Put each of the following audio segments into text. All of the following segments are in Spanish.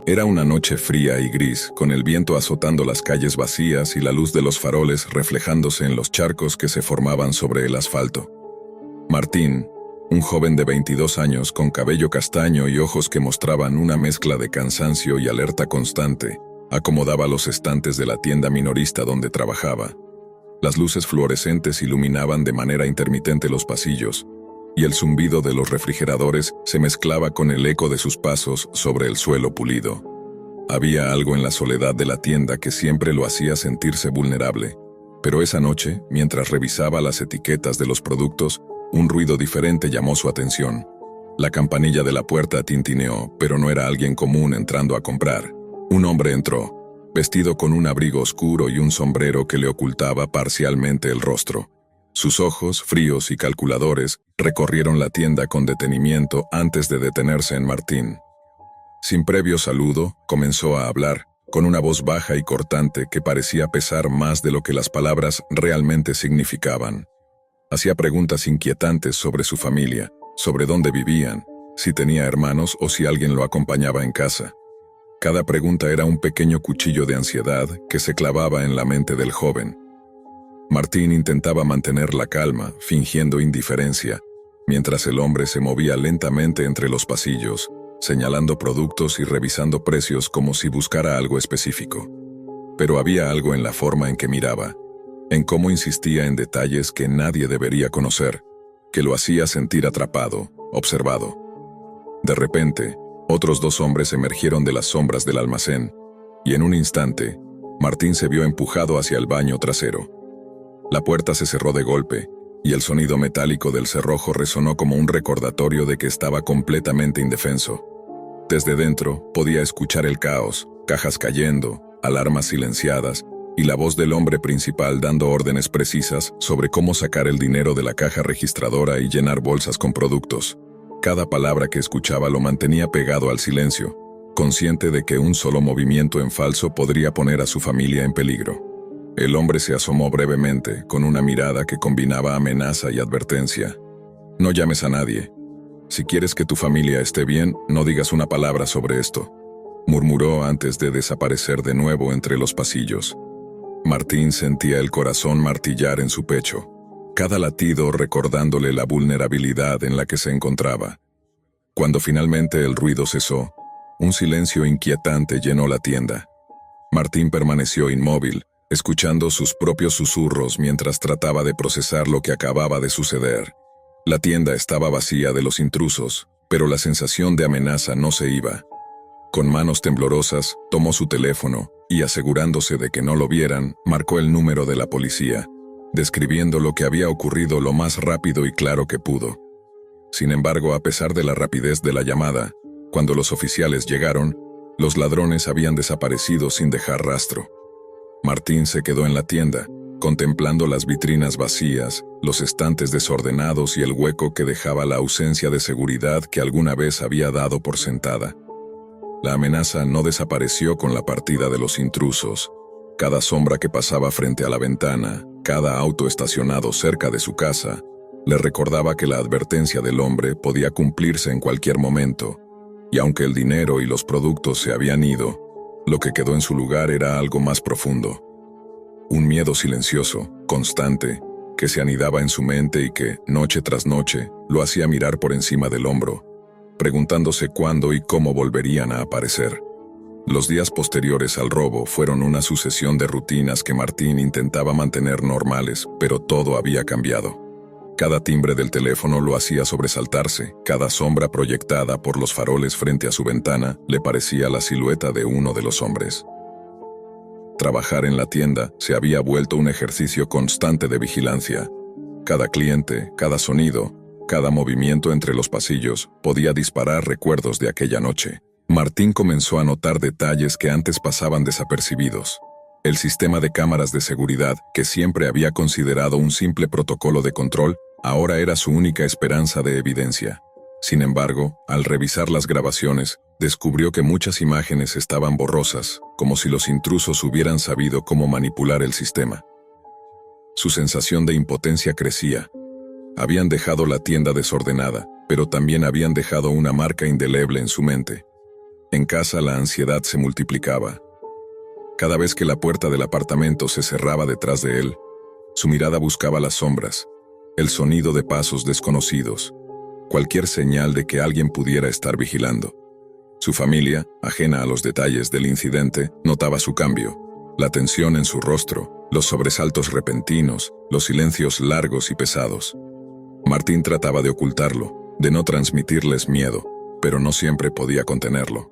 Era una noche fría y gris, con el viento azotando las calles vacías y la luz de los faroles reflejándose en los charcos que se formaban sobre el asfalto. Martín, un joven de 22 años con cabello castaño y ojos que mostraban una mezcla de cansancio y alerta constante, acomodaba los estantes de la tienda minorista donde trabajaba. Las luces fluorescentes iluminaban de manera intermitente los pasillos, y el zumbido de los refrigeradores se mezclaba con el eco de sus pasos sobre el suelo pulido. Había algo en la soledad de la tienda que siempre lo hacía sentirse vulnerable, pero esa noche, mientras revisaba las etiquetas de los productos, un ruido diferente llamó su atención. La campanilla de la puerta tintineó, pero no era alguien común entrando a comprar. Un hombre entró, vestido con un abrigo oscuro y un sombrero que le ocultaba parcialmente el rostro. Sus ojos, fríos y calculadores, recorrieron la tienda con detenimiento antes de detenerse en Martín. Sin previo saludo, comenzó a hablar, con una voz baja y cortante que parecía pesar más de lo que las palabras realmente significaban. Hacía preguntas inquietantes sobre su familia, sobre dónde vivían, si tenía hermanos o si alguien lo acompañaba en casa. Cada pregunta era un pequeño cuchillo de ansiedad que se clavaba en la mente del joven. Martín intentaba mantener la calma, fingiendo indiferencia, mientras el hombre se movía lentamente entre los pasillos, señalando productos y revisando precios como si buscara algo específico. Pero había algo en la forma en que miraba, en cómo insistía en detalles que nadie debería conocer, que lo hacía sentir atrapado, observado. De repente, otros dos hombres emergieron de las sombras del almacén, y en un instante, Martín se vio empujado hacia el baño trasero. La puerta se cerró de golpe, y el sonido metálico del cerrojo resonó como un recordatorio de que estaba completamente indefenso. Desde dentro, podía escuchar el caos, cajas cayendo, alarmas silenciadas, y la voz del hombre principal dando órdenes precisas sobre cómo sacar el dinero de la caja registradora y llenar bolsas con productos. Cada palabra que escuchaba lo mantenía pegado al silencio, consciente de que un solo movimiento en falso podría poner a su familia en peligro. El hombre se asomó brevemente, con una mirada que combinaba amenaza y advertencia. «No llames a nadie. Si quieres que tu familia esté bien, no digas una palabra sobre esto», murmuró antes de desaparecer de nuevo entre los pasillos. Martín sentía el corazón martillar en su pecho, cada latido recordándole la vulnerabilidad en la que se encontraba. Cuando finalmente el ruido cesó, un silencio inquietante llenó la tienda. Martín permaneció inmóvil, escuchando sus propios susurros mientras trataba de procesar lo que acababa de suceder. La tienda estaba vacía de los intrusos, pero la sensación de amenaza no se iba. Con manos temblorosas, tomó su teléfono y, asegurándose de que no lo vieran, marcó el número de la policía, describiendo lo que había ocurrido lo más rápido y claro que pudo. Sin embargo, a pesar de la rapidez de la llamada, cuando los oficiales llegaron, los ladrones habían desaparecido sin dejar rastro. Martín se quedó en la tienda, contemplando las vitrinas vacías, los estantes desordenados y el hueco que dejaba la ausencia de seguridad que alguna vez había dado por sentada. La amenaza no desapareció con la partida de los intrusos. Cada sombra que pasaba frente a la ventana, cada auto estacionado cerca de su casa, le recordaba que la advertencia del hombre podía cumplirse en cualquier momento, y aunque el dinero y los productos se habían ido, lo que quedó en su lugar era algo más profundo. Un miedo silencioso, constante, que se anidaba en su mente y que, noche tras noche, lo hacía mirar por encima del hombro, preguntándose cuándo y cómo volverían a aparecer. Los días posteriores al robo fueron una sucesión de rutinas que Martín intentaba mantener normales, pero todo había cambiado. Cada timbre del teléfono lo hacía sobresaltarse, cada sombra proyectada por los faroles frente a su ventana le parecía la silueta de uno de los hombres. Trabajar en la tienda se había vuelto un ejercicio constante de vigilancia. Cada cliente, cada sonido, cada movimiento entre los pasillos podía disparar recuerdos de aquella noche. Martín comenzó a notar detalles que antes pasaban desapercibidos. El sistema de cámaras de seguridad, que siempre había considerado un simple protocolo de control, ahora era su única esperanza de evidencia. Sin embargo, al revisar las grabaciones, descubrió que muchas imágenes estaban borrosas, como si los intrusos hubieran sabido cómo manipular el sistema. Su sensación de impotencia crecía. Habían dejado la tienda desordenada, pero también habían dejado una marca indeleble en su mente. En casa la ansiedad se multiplicaba. Cada vez que la puerta del apartamento se cerraba detrás de él, su mirada buscaba las sombras, el sonido de pasos desconocidos, cualquier señal de que alguien pudiera estar vigilando. Su familia, ajena a los detalles del incidente, notaba su cambio, la tensión en su rostro, los sobresaltos repentinos, los silencios largos y pesados. Martín trataba de ocultarlo, de no transmitirles miedo, pero no siempre podía contenerlo.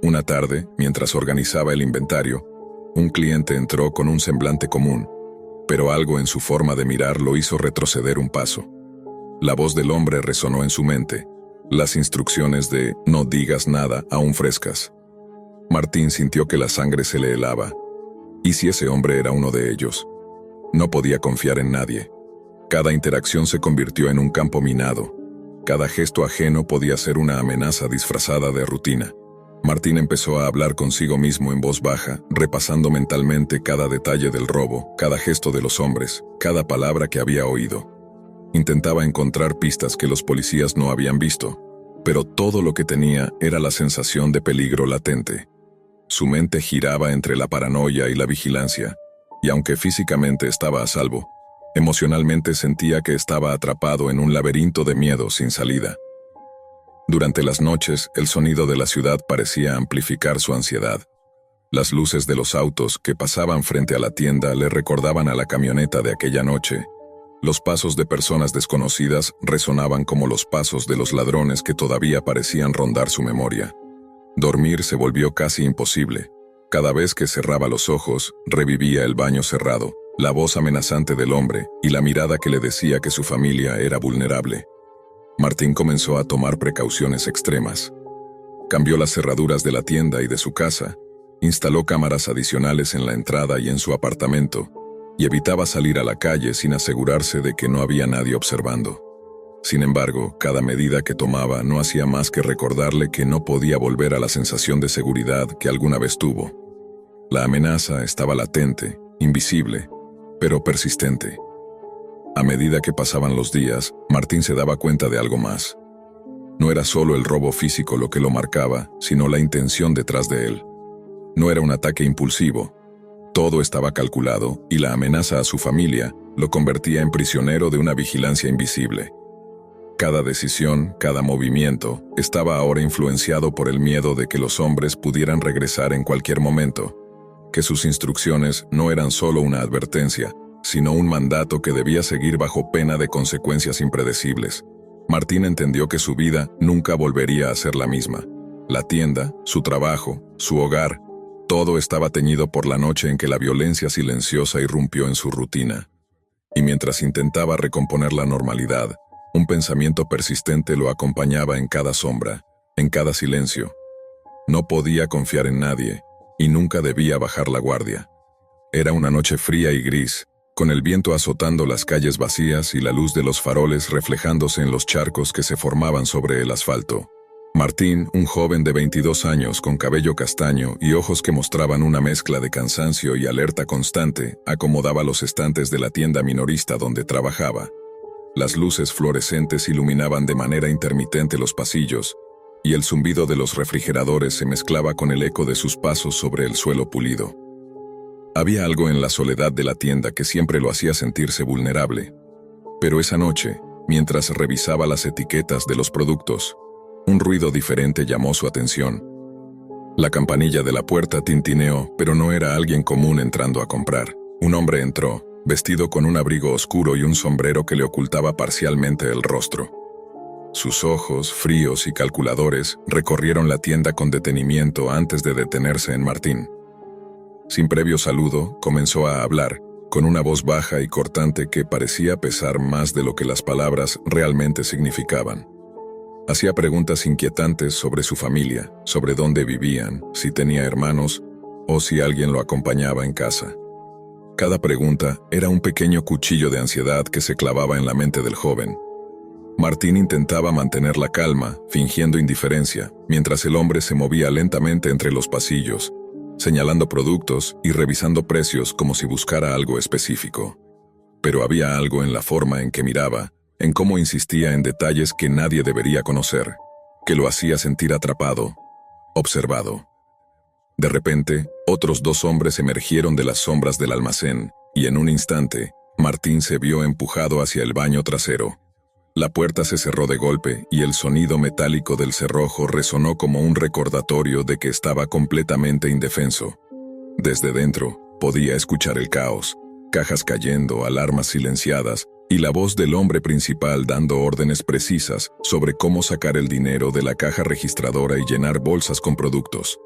Una tarde, mientras organizaba el inventario, un cliente entró con un semblante común, pero algo en su forma de mirar lo hizo retroceder un paso. La voz del hombre resonó en su mente, las instrucciones de «no digas nada» aún frescas. Martín sintió que la sangre se le helaba. ¿Y si ese hombre era uno de ellos? No podía confiar en nadie. Cada interacción se convirtió en un campo minado. Cada gesto ajeno podía ser una amenaza disfrazada de rutina. Martín empezó a hablar consigo mismo en voz baja, repasando mentalmente cada detalle del robo, cada gesto de los hombres, cada palabra que había oído. Intentaba encontrar pistas que los policías no habían visto, pero todo lo que tenía era la sensación de peligro latente. Su mente giraba entre la paranoia y la vigilancia, y aunque físicamente estaba a salvo, emocionalmente sentía que estaba atrapado en un laberinto de miedo sin salida. Durante las noches, el sonido de la ciudad parecía amplificar su ansiedad. Las luces de los autos que pasaban frente a la tienda le recordaban a la camioneta de aquella noche. Los pasos de personas desconocidas resonaban como los pasos de los ladrones que todavía parecían rondar su memoria. Dormir se volvió casi imposible. Cada vez que cerraba los ojos, revivía el baño cerrado, la voz amenazante del hombre y la mirada que le decía que su familia era vulnerable. Martín comenzó a tomar precauciones extremas. Cambió las cerraduras de la tienda y de su casa, instaló cámaras adicionales en la entrada y en su apartamento, y evitaba salir a la calle sin asegurarse de que no había nadie observando. Sin embargo, cada medida que tomaba no hacía más que recordarle que no podía volver a la sensación de seguridad que alguna vez tuvo. La amenaza estaba latente, invisible, pero persistente. A medida que pasaban los días, Martín se daba cuenta de algo más. No era solo el robo físico lo que lo marcaba, sino la intención detrás de él. No era un ataque impulsivo. Todo estaba calculado y la amenaza a su familia lo convertía en prisionero de una vigilancia invisible. Cada decisión, cada movimiento, estaba ahora influenciado por el miedo de que los hombres pudieran regresar en cualquier momento, que sus instrucciones no eran solo una advertencia, sino un mandato que debía seguir bajo pena de consecuencias impredecibles. Martín entendió que su vida nunca volvería a ser la misma. La tienda, su trabajo, su hogar, todo estaba teñido por la noche en que la violencia silenciosa irrumpió en su rutina. Y mientras intentaba recomponer la normalidad, un pensamiento persistente lo acompañaba en cada sombra, en cada silencio. No podía confiar en nadie, y nunca debía bajar la guardia. Era una noche fría y gris, con el viento azotando las calles vacías y la luz de los faroles reflejándose en los charcos que se formaban sobre el asfalto. Martín, un joven de 22 años con cabello castaño y ojos que mostraban una mezcla de cansancio y alerta constante, acomodaba los estantes de la tienda minorista donde trabajaba. Las luces fluorescentes iluminaban de manera intermitente los pasillos, y el zumbido de los refrigeradores se mezclaba con el eco de sus pasos sobre el suelo pulido. Había algo en la soledad de la tienda que siempre lo hacía sentirse vulnerable. Pero esa noche, mientras revisaba las etiquetas de los productos, un ruido diferente llamó su atención. La campanilla de la puerta tintineó, pero no era alguien común entrando a comprar. Un hombre entró, vestido con un abrigo oscuro y un sombrero que le ocultaba parcialmente el rostro. Sus ojos, fríos y calculadores, recorrieron la tienda con detenimiento antes de detenerse en Martín. Sin previo saludo, comenzó a hablar, con una voz baja y cortante que parecía pesar más de lo que las palabras realmente significaban. Hacía preguntas inquietantes sobre su familia, sobre dónde vivían, si tenía hermanos o si alguien lo acompañaba en casa. Cada pregunta era un pequeño cuchillo de ansiedad que se clavaba en la mente del joven. Martín intentaba mantener la calma, fingiendo indiferencia, mientras el hombre se movía lentamente entre los pasillos, señalando productos y revisando precios como si buscara algo específico. Pero había algo en la forma en que miraba, en cómo insistía en detalles que nadie debería conocer, que lo hacía sentir atrapado. observado. De repente, otros 2 hombres emergieron de las sombras del almacén, y en un instante, Martín se vio empujado hacia el baño trasero. La puerta se cerró de golpe y el sonido metálico del cerrojo resonó como un recordatorio de que estaba completamente indefenso. Desde dentro, podía escuchar el caos, cajas cayendo, alarmas silenciadas, y la voz del hombre principal dando órdenes precisas sobre cómo sacar el dinero de la caja registradora y llenar bolsas con productos.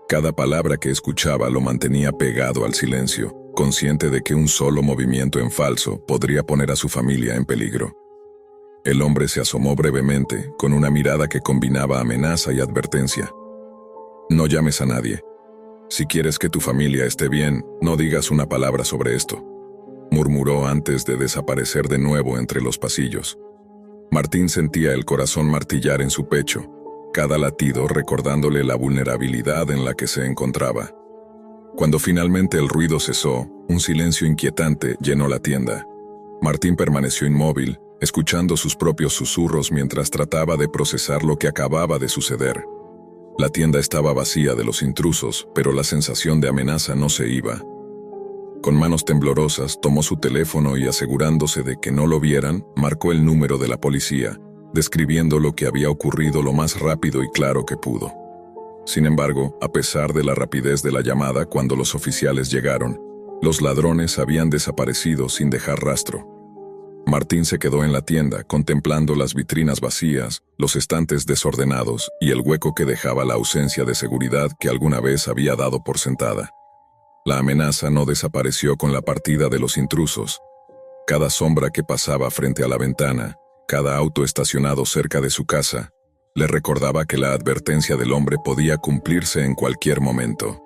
Cada palabra que escuchaba lo mantenía pegado al silencio, consciente de que un solo movimiento en falso podría poner a su familia en peligro. El hombre se asomó brevemente, con una mirada que combinaba amenaza y advertencia. «No llames a nadie. Si quieres que tu familia esté bien, no digas una palabra sobre esto», murmuró antes de desaparecer de nuevo entre los pasillos. Martín sentía el corazón martillar en su pecho, cada latido recordándole la vulnerabilidad en la que se encontraba. Cuando finalmente el ruido cesó, un silencio inquietante llenó la tienda. Martín permaneció inmóvil, escuchando sus propios susurros mientras trataba de procesar lo que acababa de suceder. La tienda estaba vacía de los intrusos, pero la sensación de amenaza no se iba. Con manos temblorosas, tomó su teléfono y, asegurándose de que no lo vieran, marcó el número de la policía, describiendo lo que había ocurrido lo más rápido y claro que pudo. Sin embargo, a pesar de la rapidez de la llamada cuando los oficiales llegaron, los ladrones habían desaparecido sin dejar rastro. Martín se quedó en la tienda, contemplando las vitrinas vacías, los estantes desordenados y el hueco que dejaba la ausencia de seguridad que alguna vez había dado por sentada. La amenaza no desapareció con la partida de los intrusos. Cada sombra que pasaba frente a la ventana, cada auto estacionado cerca de su casa, le recordaba que la advertencia del hombre podía cumplirse en cualquier momento.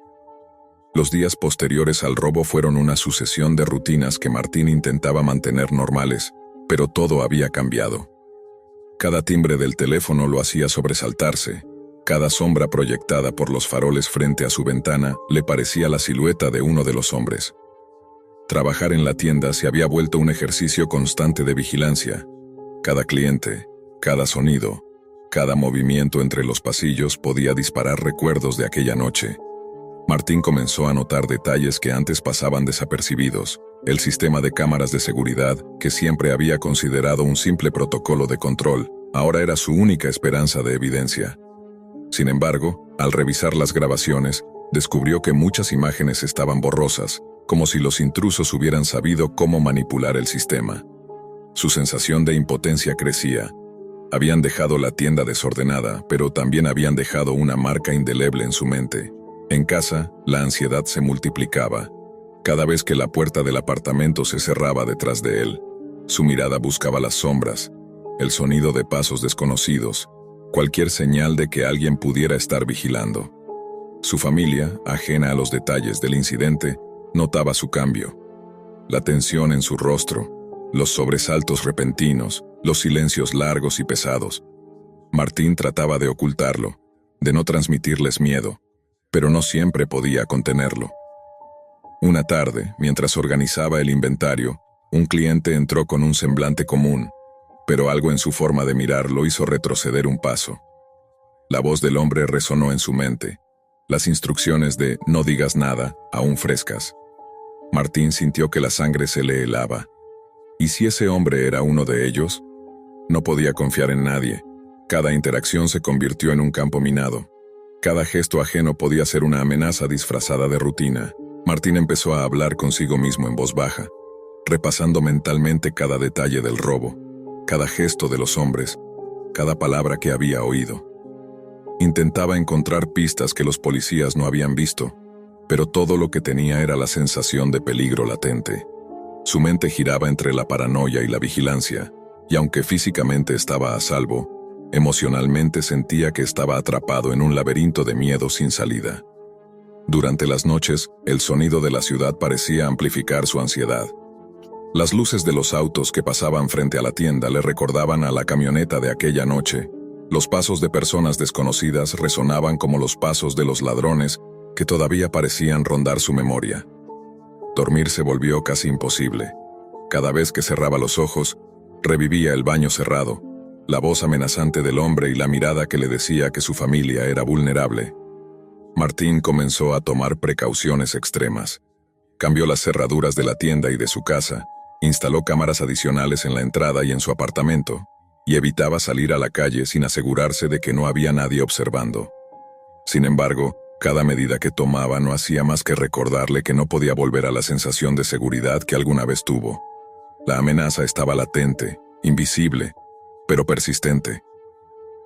Los días posteriores al robo fueron una sucesión de rutinas que Martín intentaba mantener normales, pero todo había cambiado. Cada timbre del teléfono lo hacía sobresaltarse. Cada sombra proyectada por los faroles frente a su ventana le parecía la silueta de uno de los hombres. Trabajar en la tienda se había vuelto un ejercicio constante de vigilancia. Cada cliente, cada sonido, cada movimiento entre los pasillos podía disparar recuerdos de aquella noche. Martín comenzó a notar detalles que antes pasaban desapercibidos. El sistema de cámaras de seguridad, que siempre había considerado un simple protocolo de control, ahora era su única esperanza de evidencia. Sin embargo, al revisar las grabaciones, descubrió que muchas imágenes estaban borrosas, como si los intrusos hubieran sabido cómo manipular el sistema. Su sensación de impotencia crecía. Habían dejado la tienda desordenada, pero también habían dejado una marca indeleble en su mente. En casa, la ansiedad se multiplicaba. Cada vez que la puerta del apartamento se cerraba detrás de él, su mirada buscaba las sombras, el sonido de pasos desconocidos, cualquier señal de que alguien pudiera estar vigilando. Su familia, ajena a los detalles del incidente, notaba su cambio. La tensión en su rostro, los sobresaltos repentinos, los silencios largos y pesados. Martín trataba de ocultarlo, de no transmitirles miedo, pero no siempre podía contenerlo. Una tarde, mientras organizaba el inventario, un cliente entró con un semblante común, pero algo en su forma de mirar lo hizo retroceder un paso. La voz del hombre resonó en su mente, las instrucciones de «no digas nada» aún frescas. Martín sintió que la sangre se le helaba. ¿Y si ese hombre era uno de ellos? No podía confiar en nadie. Cada interacción se convirtió en un campo minado. Cada gesto ajeno podía ser una amenaza disfrazada de rutina. Martín empezó a hablar consigo mismo en voz baja, repasando mentalmente cada detalle del robo, cada gesto de los hombres, cada palabra que había oído. Intentaba encontrar pistas que los policías no habían visto, pero todo lo que tenía era la sensación de peligro latente. Su mente giraba entre la paranoia y la vigilancia, y aunque físicamente estaba a salvo, emocionalmente sentía que estaba atrapado en un laberinto de miedo sin salida. Durante las noches, el sonido de la ciudad parecía amplificar su ansiedad. Las luces de los autos que pasaban frente a la tienda le recordaban a la camioneta de aquella noche. Los pasos de personas desconocidas resonaban como los pasos de los ladrones que todavía parecían rondar su memoria. Dormir se volvió casi imposible. Cada vez que cerraba los ojos, revivía el baño cerrado, la voz amenazante del hombre y la mirada que le decía que su familia era vulnerable. Martín comenzó a tomar precauciones extremas. Cambió las cerraduras de la tienda y de su casa, instaló cámaras adicionales en la entrada y en su apartamento, y evitaba salir a la calle sin asegurarse de que no había nadie observando. Sin embargo, cada medida que tomaba no hacía más que recordarle que no podía volver a la sensación de seguridad que alguna vez tuvo. La amenaza estaba latente, invisible, pero persistente.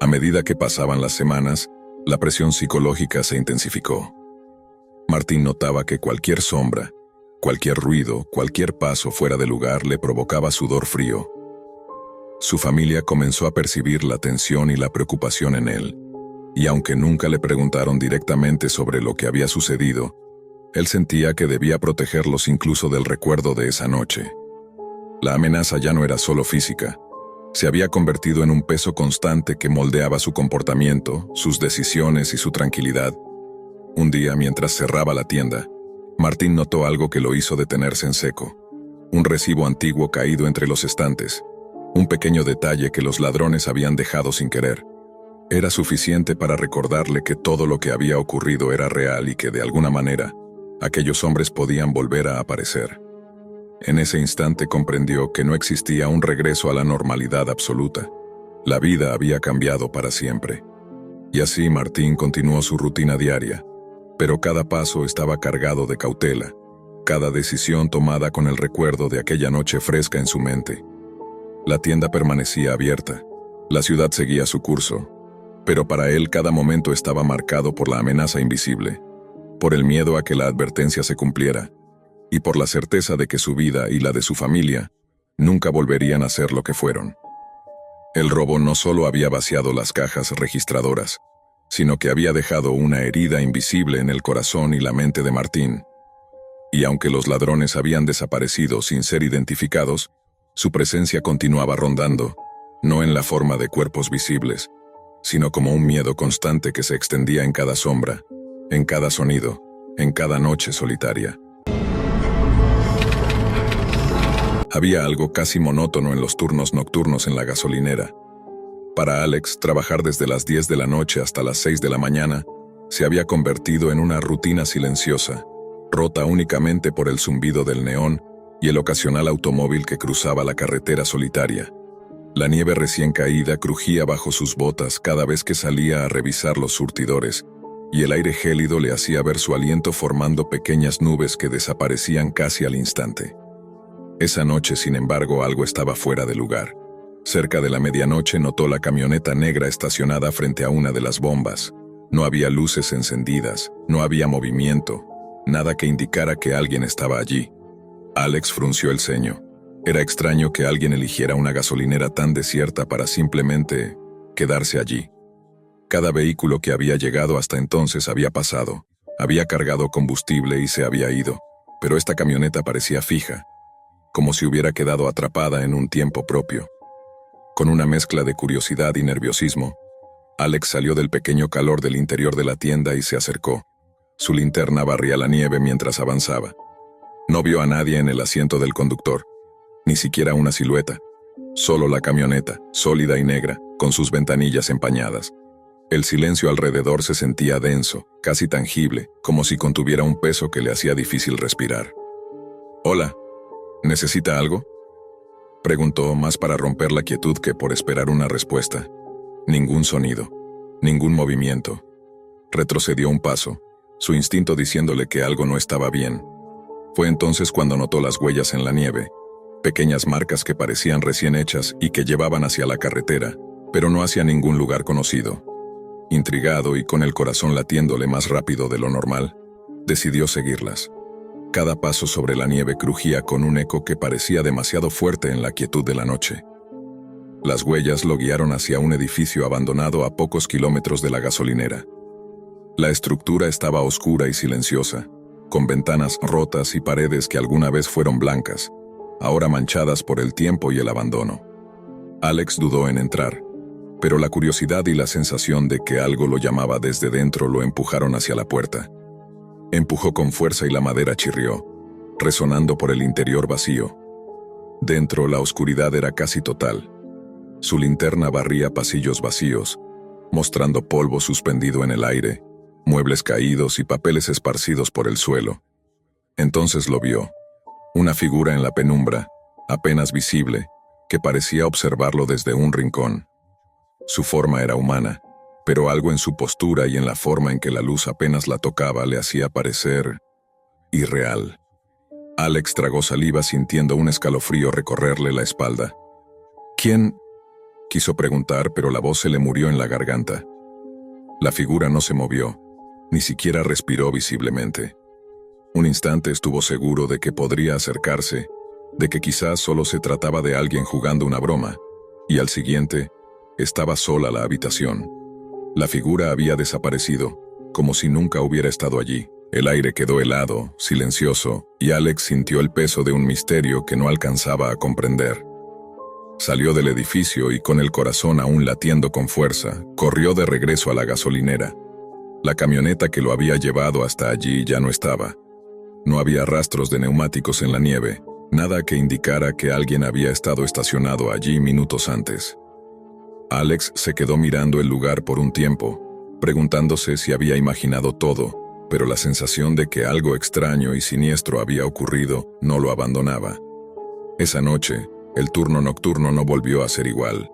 A medida que pasaban las semanas, la presión psicológica se intensificó. Martín notaba que cualquier sombra, cualquier ruido, cualquier paso fuera de lugar le provocaba sudor frío. Su familia comenzó a percibir la tensión y la preocupación en él, y aunque nunca le preguntaron directamente sobre lo que había sucedido, él sentía que debía protegerlos incluso del recuerdo de esa noche. La amenaza ya no era solo física, se había convertido en un peso constante que moldeaba su comportamiento, sus decisiones y su tranquilidad. Un día, mientras cerraba la tienda, Martín notó algo que lo hizo detenerse en seco. Un recibo antiguo caído entre los estantes. Un pequeño detalle que los ladrones habían dejado sin querer. Era suficiente para recordarle que todo lo que había ocurrido era real y que, de alguna manera, aquellos hombres podían volver a aparecer. En ese instante comprendió que no existía un regreso a la normalidad absoluta. La vida había cambiado para siempre. Y así Martín continuó su rutina diaria, pero cada paso estaba cargado de cautela, cada decisión tomada con el recuerdo de aquella noche fresca en su mente. La tienda permanecía abierta, la ciudad seguía su curso, pero para él cada momento estaba marcado por la amenaza invisible, por el miedo a que la advertencia se cumpliera, y por la certeza de que su vida y la de su familia nunca volverían a ser lo que fueron. El robo no solo había vaciado las cajas registradoras, sino que había dejado una herida invisible en el corazón y la mente de Martín. Y aunque los ladrones habían desaparecido sin ser identificados, su presencia continuaba rondando, no en la forma de cuerpos visibles, sino como un miedo constante que se extendía en cada sombra, en cada sonido, en cada noche solitaria. Había algo casi monótono en los turnos nocturnos en la gasolinera. Para Alex, trabajar desde las 10 de la noche hasta las 6 de la mañana se había convertido en una rutina silenciosa, rota únicamente por el zumbido del neón y el ocasional automóvil que cruzaba la carretera solitaria. La nieve recién caída crujía bajo sus botas cada vez que salía a revisar los surtidores, y el aire gélido le hacía ver su aliento formando pequeñas nubes que desaparecían casi al instante. Esa noche, sin embargo, algo estaba fuera de lugar. Cerca de la medianoche notó la camioneta negra estacionada frente a una de las bombas. No había luces encendidas, no había movimiento, nada que indicara que alguien estaba allí. Alex frunció el ceño. Era extraño que alguien eligiera una gasolinera tan desierta para simplemente quedarse allí. Cada vehículo que había llegado hasta entonces había pasado, había cargado combustible y se había ido, pero esta camioneta parecía fija, como si hubiera quedado atrapada en un tiempo propio. Con una mezcla de curiosidad y nerviosismo, Alex salió del pequeño calor del interior de la tienda y se acercó. Su linterna barría la nieve mientras avanzaba. No vio a nadie en el asiento del conductor, ni siquiera una silueta, solo la camioneta, sólida y negra, con sus ventanillas empañadas. El silencio alrededor se sentía denso, casi tangible, como si contuviera un peso que le hacía difícil respirar. «Hola, ¿necesita algo?», preguntó, más para romper la quietud que por esperar una respuesta. Ningún sonido, ningún movimiento. Retrocedió un paso, su instinto diciéndole que algo no estaba bien. Fue entonces cuando notó las huellas en la nieve, pequeñas marcas que parecían recién hechas y que llevaban hacia la carretera, pero no hacia ningún lugar conocido. Intrigado y con el corazón latiéndole más rápido de lo normal, decidió seguirlas. Cada paso sobre la nieve crujía con un eco que parecía demasiado fuerte en la quietud de la noche. Las huellas lo guiaron hacia un edificio abandonado a pocos kilómetros de la gasolinera. La estructura estaba oscura y silenciosa, con ventanas rotas y paredes que alguna vez fueron blancas, ahora manchadas por el tiempo y el abandono. Alex dudó en entrar, pero la curiosidad y la sensación de que algo lo llamaba desde dentro lo empujaron hacia la puerta. Empujó con fuerza y la madera chirrió, resonando por el interior vacío. Dentro la oscuridad era casi total. Su linterna barría pasillos vacíos, mostrando polvo suspendido en el aire, muebles caídos y papeles esparcidos por el suelo. Entonces lo vio, una figura en la penumbra, apenas visible, que parecía observarlo desde un rincón. Su forma era humana, pero algo en su postura y en la forma en que la luz apenas la tocaba le hacía parecer irreal. Alex tragó saliva sintiendo un escalofrío recorrerle la espalda. ¿Quién? Quiso preguntar, pero la voz se le murió en la garganta. La figura no se movió, ni siquiera respiró visiblemente. Un instante estuvo seguro de que podría acercarse, de que quizás solo se trataba de alguien jugando una broma, y al siguiente, estaba sola la habitación. La figura había desaparecido, como si nunca hubiera estado allí. El aire quedó helado, silencioso, y Alex sintió el peso de un misterio que no alcanzaba a comprender. Salió del edificio y con el corazón aún latiendo con fuerza, corrió de regreso a la gasolinera. La camioneta que lo había llevado hasta allí ya no estaba. No había rastros de neumáticos en la nieve, nada que indicara que alguien había estado estacionado allí minutos antes. Alex se quedó mirando el lugar por un tiempo, preguntándose si había imaginado todo, pero la sensación de que algo extraño y siniestro había ocurrido no lo abandonaba. Esa noche, el turno nocturno no volvió a ser igual.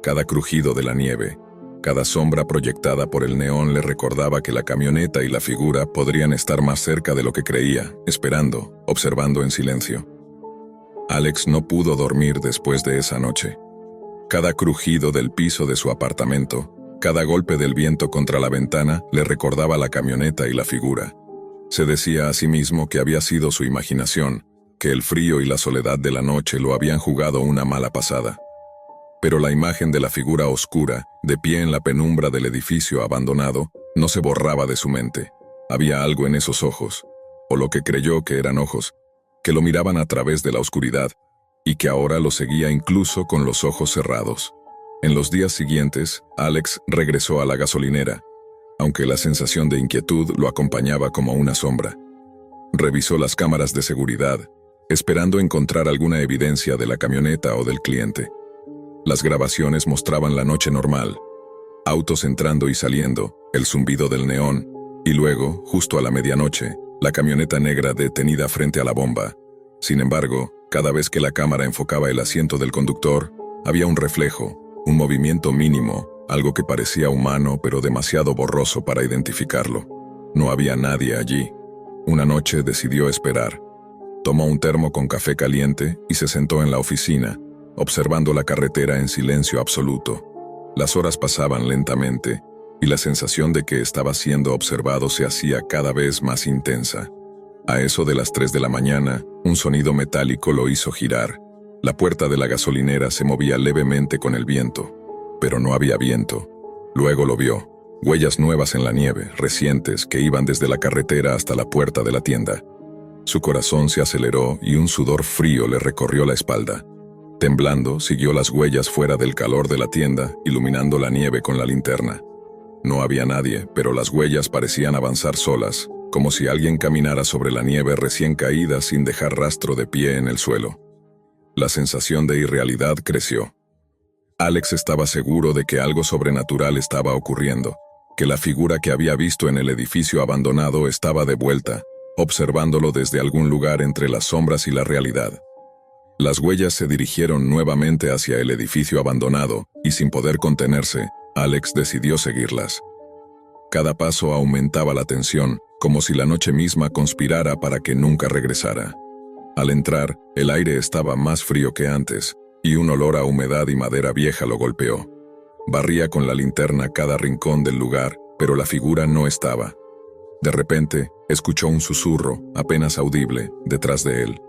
Cada crujido de la nieve, cada sombra proyectada por el neón le recordaba que la camioneta y la figura podrían estar más cerca de lo que creía, esperando, observando en silencio. Alex no pudo dormir después de esa noche. Cada crujido del piso de su apartamento, cada golpe del viento contra la ventana le recordaba la camioneta y la figura. Se decía a sí mismo que había sido su imaginación, que el frío y la soledad de la noche lo habían jugado una mala pasada. Pero la imagen de la figura oscura, de pie en la penumbra del edificio abandonado, no se borraba de su mente. Había algo en esos ojos, o lo que creyó que eran ojos, que lo miraban a través de la oscuridad, y que ahora lo seguía incluso con los ojos cerrados. En los días siguientes, Alex regresó a la gasolinera, aunque la sensación de inquietud lo acompañaba como una sombra. Revisó las cámaras de seguridad, esperando encontrar alguna evidencia de la camioneta o del cliente. Las grabaciones mostraban la noche normal, autos entrando y saliendo, el zumbido del neón, y luego, justo a la medianoche, la camioneta negra detenida frente a la bomba. Sin embargo, cada vez que la cámara enfocaba el asiento del conductor, había un reflejo, un movimiento mínimo, algo que parecía humano pero demasiado borroso para identificarlo. No había nadie allí. Una noche decidió esperar. Tomó un termo con café caliente y se sentó en la oficina, observando la carretera en silencio absoluto. Las horas pasaban lentamente, y la sensación de que estaba siendo observado se hacía cada vez más intensa. A eso de las 3 de la mañana, un sonido metálico lo hizo girar. La puerta de la gasolinera se movía levemente con el viento, pero no había viento. Luego lo vio, huellas nuevas en la nieve, recientes, que iban desde la carretera hasta la puerta de la tienda. Su corazón se aceleró y un sudor frío le recorrió la espalda. Temblando, siguió las huellas fuera del calor de la tienda, iluminando la nieve con la linterna. No había nadie, pero las huellas parecían avanzar solas, como si alguien caminara sobre la nieve recién caída sin dejar rastro de pie en el suelo. La sensación de irrealidad creció. Alex estaba seguro de que algo sobrenatural estaba ocurriendo, que la figura que había visto en el edificio abandonado estaba de vuelta, observándolo desde algún lugar entre las sombras y la realidad. Las huellas se dirigieron nuevamente hacia el edificio abandonado, y sin poder contenerse, Alex decidió seguirlas. Cada paso aumentaba la tensión, como si la noche misma conspirara para que nunca regresara. Al entrar, el aire estaba más frío que antes, y un olor a humedad y madera vieja lo golpeó. Barría con la linterna cada rincón del lugar, pero la figura no estaba. De repente, escuchó un susurro, apenas audible, detrás de él.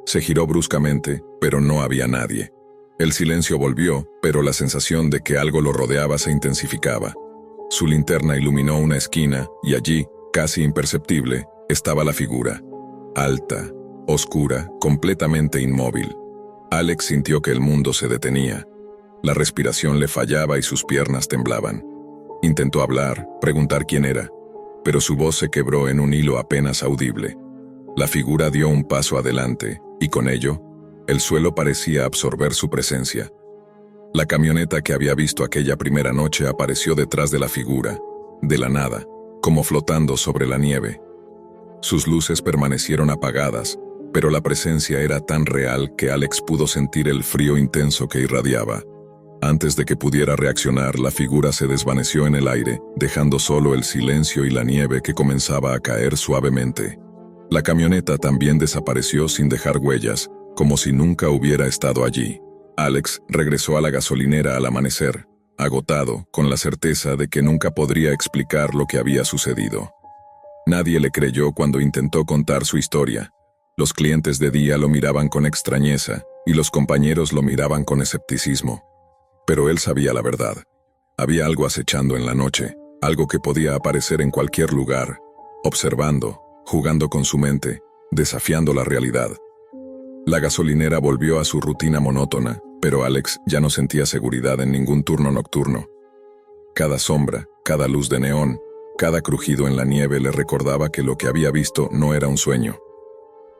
Se giró bruscamente, pero no había nadie. El silencio volvió, pero la sensación de que algo lo rodeaba se intensificaba. Su linterna iluminó una esquina, y allí, casi imperceptible, estaba la figura. Alta, oscura, completamente inmóvil. Alex sintió que el mundo se detenía. La respiración le fallaba y sus piernas temblaban. Intentó hablar, preguntar quién era, pero su voz se quebró en un hilo apenas audible. La figura dio un paso adelante, y con ello, el suelo parecía absorber su presencia. La camioneta que había visto aquella primera noche apareció detrás de la figura, de la nada, como flotando sobre la nieve. Sus luces permanecieron apagadas, pero la presencia era tan real que Alex pudo sentir el frío intenso que irradiaba. Antes de que pudiera reaccionar, la figura se desvaneció en el aire, dejando solo el silencio y la nieve que comenzaba a caer suavemente. La camioneta también desapareció sin dejar huellas, como si nunca hubiera estado allí. Alex regresó a la gasolinera al amanecer, agotado, con la certeza de que nunca podría explicar lo que había sucedido. Nadie le creyó cuando intentó contar su historia. Los clientes de día lo miraban con extrañeza, y los compañeros lo miraban con escepticismo. Pero él sabía la verdad. Había algo acechando en la noche, algo que podía aparecer en cualquier lugar, observando, jugando con su mente, desafiando la realidad. La gasolinera volvió a su rutina monótona, pero Alex ya no sentía seguridad en ningún turno nocturno. Cada sombra, cada luz de neón, cada crujido en la nieve le recordaba que lo que había visto no era un sueño.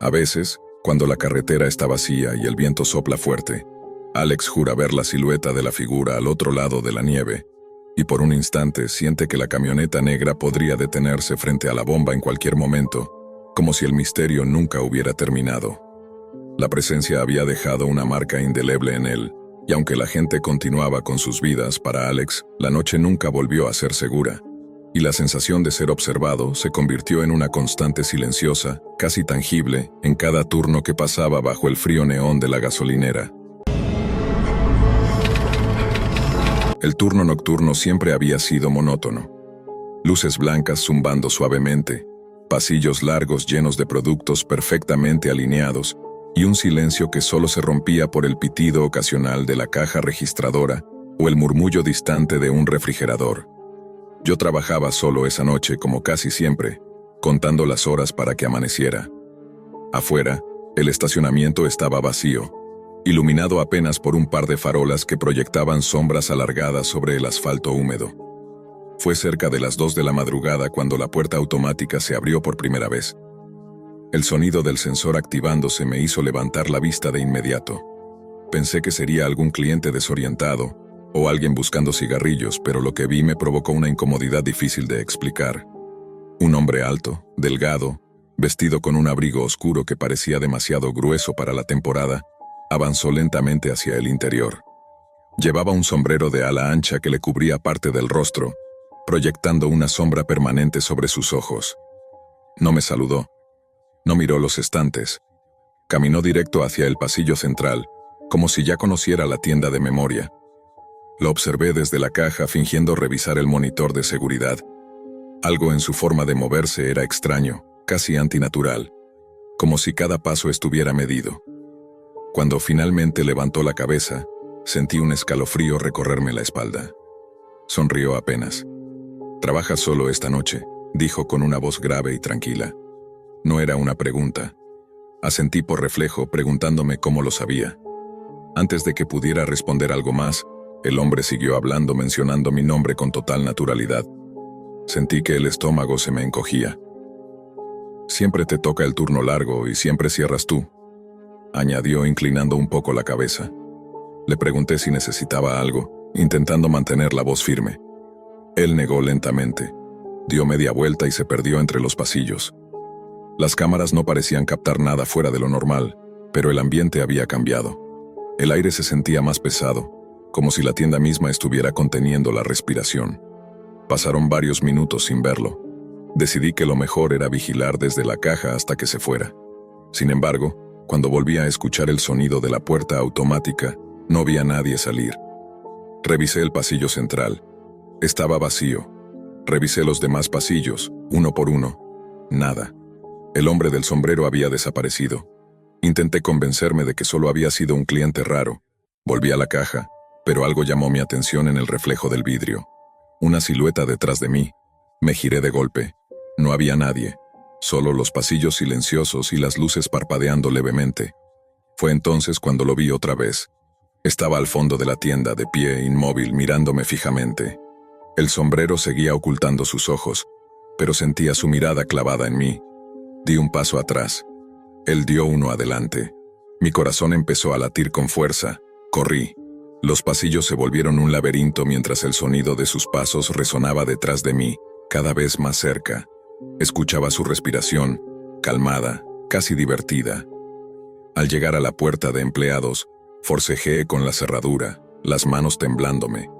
A veces, cuando la carretera está vacía y el viento sopla fuerte, Alex jura ver la silueta de la figura al otro lado de la nieve, y por un instante siente que la camioneta negra podría detenerse frente a la bomba en cualquier momento, como si el misterio nunca hubiera terminado. La presencia había dejado una marca indeleble en él, y aunque la gente continuaba con sus vidas, para Alex, la noche nunca volvió a ser segura, y la sensación de ser observado se convirtió en una constante silenciosa, casi tangible, en cada turno que pasaba bajo el frío neón de la gasolinera. El turno nocturno siempre había sido monótono. Luces blancas zumbando suavemente, pasillos largos llenos de productos perfectamente alineados, y un silencio que solo se rompía por el pitido ocasional de la caja registradora o el murmullo distante de un refrigerador. Yo trabajaba solo esa noche, como casi siempre, contando las horas para que amaneciera. Afuera, el estacionamiento estaba vacío, iluminado apenas por un par de farolas que proyectaban sombras alargadas sobre el asfalto húmedo. Fue cerca de las 2 de la madrugada cuando la puerta automática se abrió por primera vez. El sonido del sensor activándose me hizo levantar la vista de inmediato. Pensé que sería algún cliente desorientado o alguien buscando cigarrillos, pero lo que vi me provocó una incomodidad difícil de explicar. Un hombre alto, delgado, vestido con un abrigo oscuro que parecía demasiado grueso para la temporada, avanzó lentamente hacia el interior. Llevaba un sombrero de ala ancha que le cubría parte del rostro, proyectando una sombra permanente sobre sus ojos. No me saludó. No miró los estantes. Caminó directo hacia el pasillo central, como si ya conociera la tienda de memoria. Lo observé desde la caja fingiendo revisar el monitor de seguridad. Algo en su forma de moverse era extraño, casi antinatural, como si cada paso estuviera medido. Cuando finalmente levantó la cabeza, sentí un escalofrío recorrerme la espalda. Sonrió apenas. «¿Trabajas solo esta noche?», dijo con una voz grave y tranquila. No era una pregunta. Asentí por reflejo, preguntándome cómo lo sabía. Antes de que pudiera responder algo más, el hombre siguió hablando, mencionando mi nombre con total naturalidad. Sentí que el estómago se me encogía. «Siempre te toca el turno largo y siempre cierras tú», añadió inclinando un poco la cabeza. Le pregunté si necesitaba algo, intentando mantener la voz firme. Él negó lentamente. Dio media vuelta y se perdió entre los pasillos. Las cámaras no parecían captar nada fuera de lo normal, pero el ambiente había cambiado. El aire se sentía más pesado, como si la tienda misma estuviera conteniendo la respiración. Pasaron varios minutos sin verlo. Decidí que lo mejor era vigilar desde la caja hasta que se fuera. Sin embargo, cuando volví a escuchar el sonido de la puerta automática, no vi a nadie salir. Revisé el pasillo central. Estaba vacío. Revisé los demás pasillos, uno por uno. Nada. El hombre del sombrero había desaparecido. Intenté convencerme de que solo había sido un cliente raro. Volví a la caja, pero algo llamó mi atención en el reflejo del vidrio. Una silueta detrás de mí. Me giré de golpe. No había nadie. Solo los pasillos silenciosos y las luces parpadeando levemente. Fue entonces cuando lo vi otra vez. Estaba al fondo de la tienda, de pie, inmóvil, mirándome fijamente. El sombrero seguía ocultando sus ojos, pero sentía su mirada clavada en mí. Di un paso atrás. Él dio uno adelante. Mi corazón empezó a latir con fuerza. Corrí. Los pasillos se volvieron un laberinto mientras el sonido de sus pasos resonaba detrás de mí, cada vez más cerca. Escuchaba su respiración, calmada, casi divertida. Al llegar a la puerta de empleados, forcejeé con la cerradura, las manos temblándome.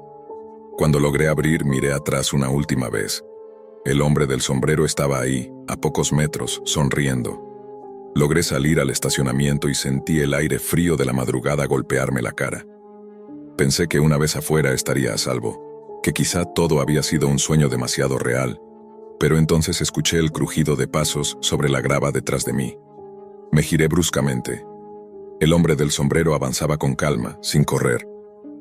Cuando logré abrir, miré atrás una última vez. El hombre del sombrero estaba ahí, a pocos metros, sonriendo. Logré salir al estacionamiento y sentí el aire frío de la madrugada golpearme la cara. Pensé que una vez afuera estaría a salvo, que quizá todo había sido un sueño demasiado real, pero entonces escuché el crujido de pasos sobre la grava detrás de mí. Me giré bruscamente. El hombre del sombrero avanzaba con calma, sin correr,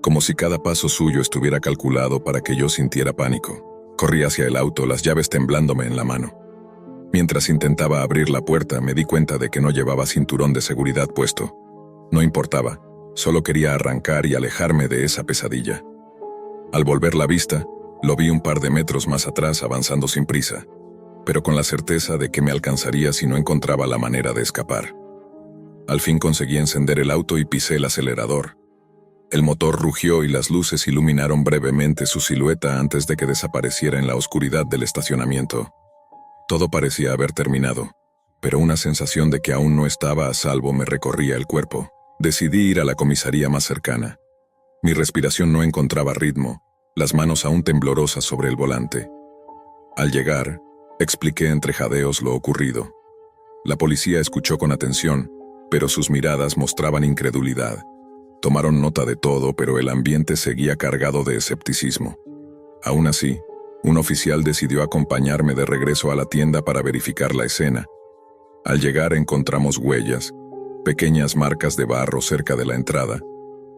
como si cada paso suyo estuviera calculado para que yo sintiera pánico. Corrí hacia el auto, las llaves temblándome en la mano. Mientras intentaba abrir la puerta, me di cuenta de que no llevaba cinturón de seguridad puesto. No importaba, solo quería arrancar y alejarme de esa pesadilla. Al volver la vista, lo vi un par de metros más atrás avanzando sin prisa, pero con la certeza de que me alcanzaría si no encontraba la manera de escapar. Al fin conseguí encender el auto y pisé el acelerador. El motor rugió y las luces iluminaron brevemente su silueta antes de que desapareciera en la oscuridad del estacionamiento. Todo parecía haber terminado, pero una sensación de que aún no estaba a salvo me recorría el cuerpo. Decidí ir a la comisaría más cercana. Mi respiración no encontraba ritmo, las manos aún temblorosas sobre el volante. Al llegar, expliqué entre jadeos lo ocurrido. La policía escuchó con atención, pero sus miradas mostraban incredulidad. Tomaron nota de todo, pero el ambiente seguía cargado de escepticismo. Aún así, un oficial decidió acompañarme de regreso a la tienda para verificar la escena. Al llegar encontramos huellas, pequeñas marcas de barro cerca de la entrada,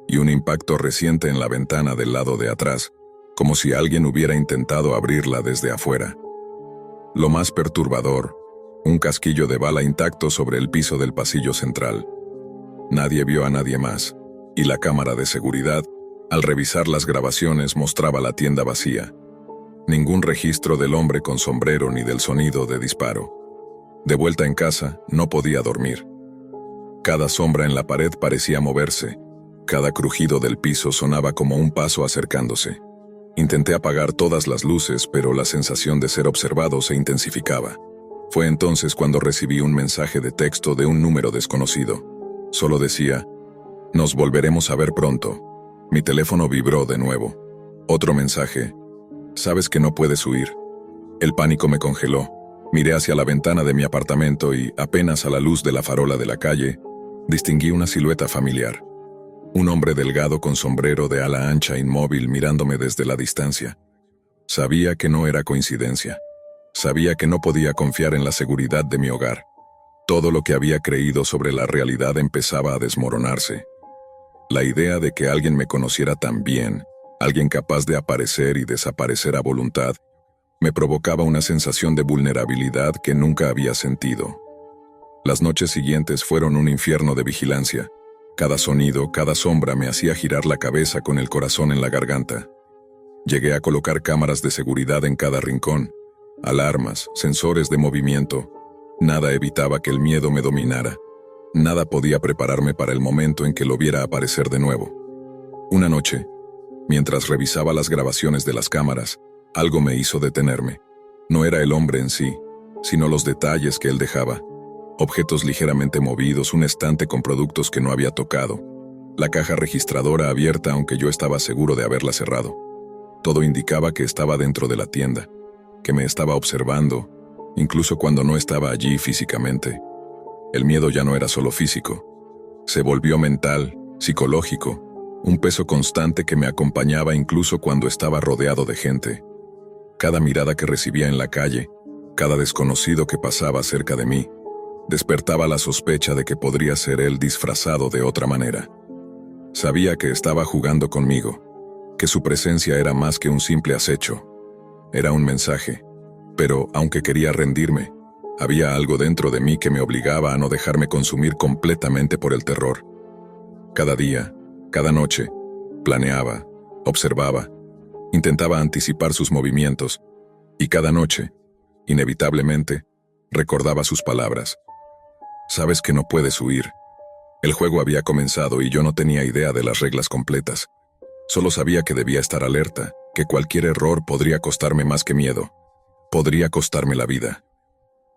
y un impacto reciente en la ventana del lado de atrás, como si alguien hubiera intentado abrirla desde afuera. Lo más perturbador, un casquillo de bala intacto sobre el piso del pasillo central. Nadie vio a nadie más, y la cámara de seguridad, al revisar las grabaciones, mostraba la tienda vacía. Ningún registro del hombre con sombrero ni del sonido de disparo. De vuelta en casa, no podía dormir. Cada sombra en la pared parecía moverse. Cada crujido del piso sonaba como un paso acercándose. Intenté apagar todas las luces, pero la sensación de ser observado se intensificaba. Fue entonces cuando recibí un mensaje de texto de un número desconocido. Solo decía: "Nos volveremos a ver pronto". Mi teléfono vibró de nuevo. Otro mensaje: "Sabes que no puedes huir". El pánico me congeló. Miré hacia la ventana de mi apartamento y, apenas a la luz de la farola de la calle, distinguí una silueta familiar. Un hombre delgado con sombrero de ala ancha inmóvil mirándome desde la distancia. Sabía que no era coincidencia. Sabía que no podía confiar en la seguridad de mi hogar. Todo lo que había creído sobre la realidad empezaba a desmoronarse. La idea de que alguien me conociera tan bien, alguien capaz de aparecer y desaparecer a voluntad, me provocaba una sensación de vulnerabilidad que nunca había sentido. Las noches siguientes fueron un infierno de vigilancia. Cada sonido, cada sombra me hacía girar la cabeza con el corazón en la garganta. Llegué a colocar cámaras de seguridad en cada rincón, alarmas, sensores de movimiento. Nada evitaba que el miedo me dominara. Nada podía prepararme para el momento en que lo viera aparecer de nuevo. Una noche, mientras revisaba las grabaciones de las cámaras, algo me hizo detenerme. No era el hombre en sí, sino los detalles que él dejaba. Objetos ligeramente movidos, un estante con productos que no había tocado, la caja registradora abierta aunque yo estaba seguro de haberla cerrado. Todo indicaba que estaba dentro de la tienda, que me estaba observando, incluso cuando no estaba allí físicamente. El miedo ya no era solo físico, se volvió mental, psicológico, un peso constante que me acompañaba incluso cuando estaba rodeado de gente. Cada mirada que recibía en la calle, cada desconocido que pasaba cerca de mí, despertaba la sospecha de que podría ser él disfrazado de otra manera. Sabía que estaba jugando conmigo, que su presencia era más que un simple acecho. Era un mensaje, pero aunque quería rendirme, había algo dentro de mí que me obligaba a no dejarme consumir completamente por el terror. Cada día, cada noche, planeaba, observaba, intentaba anticipar sus movimientos, y cada noche, inevitablemente, recordaba sus palabras. Sabes que no puedes huir. El juego había comenzado y yo no tenía idea de las reglas completas. Solo sabía que debía estar alerta, que cualquier error podría costarme más que miedo. Podría costarme la vida.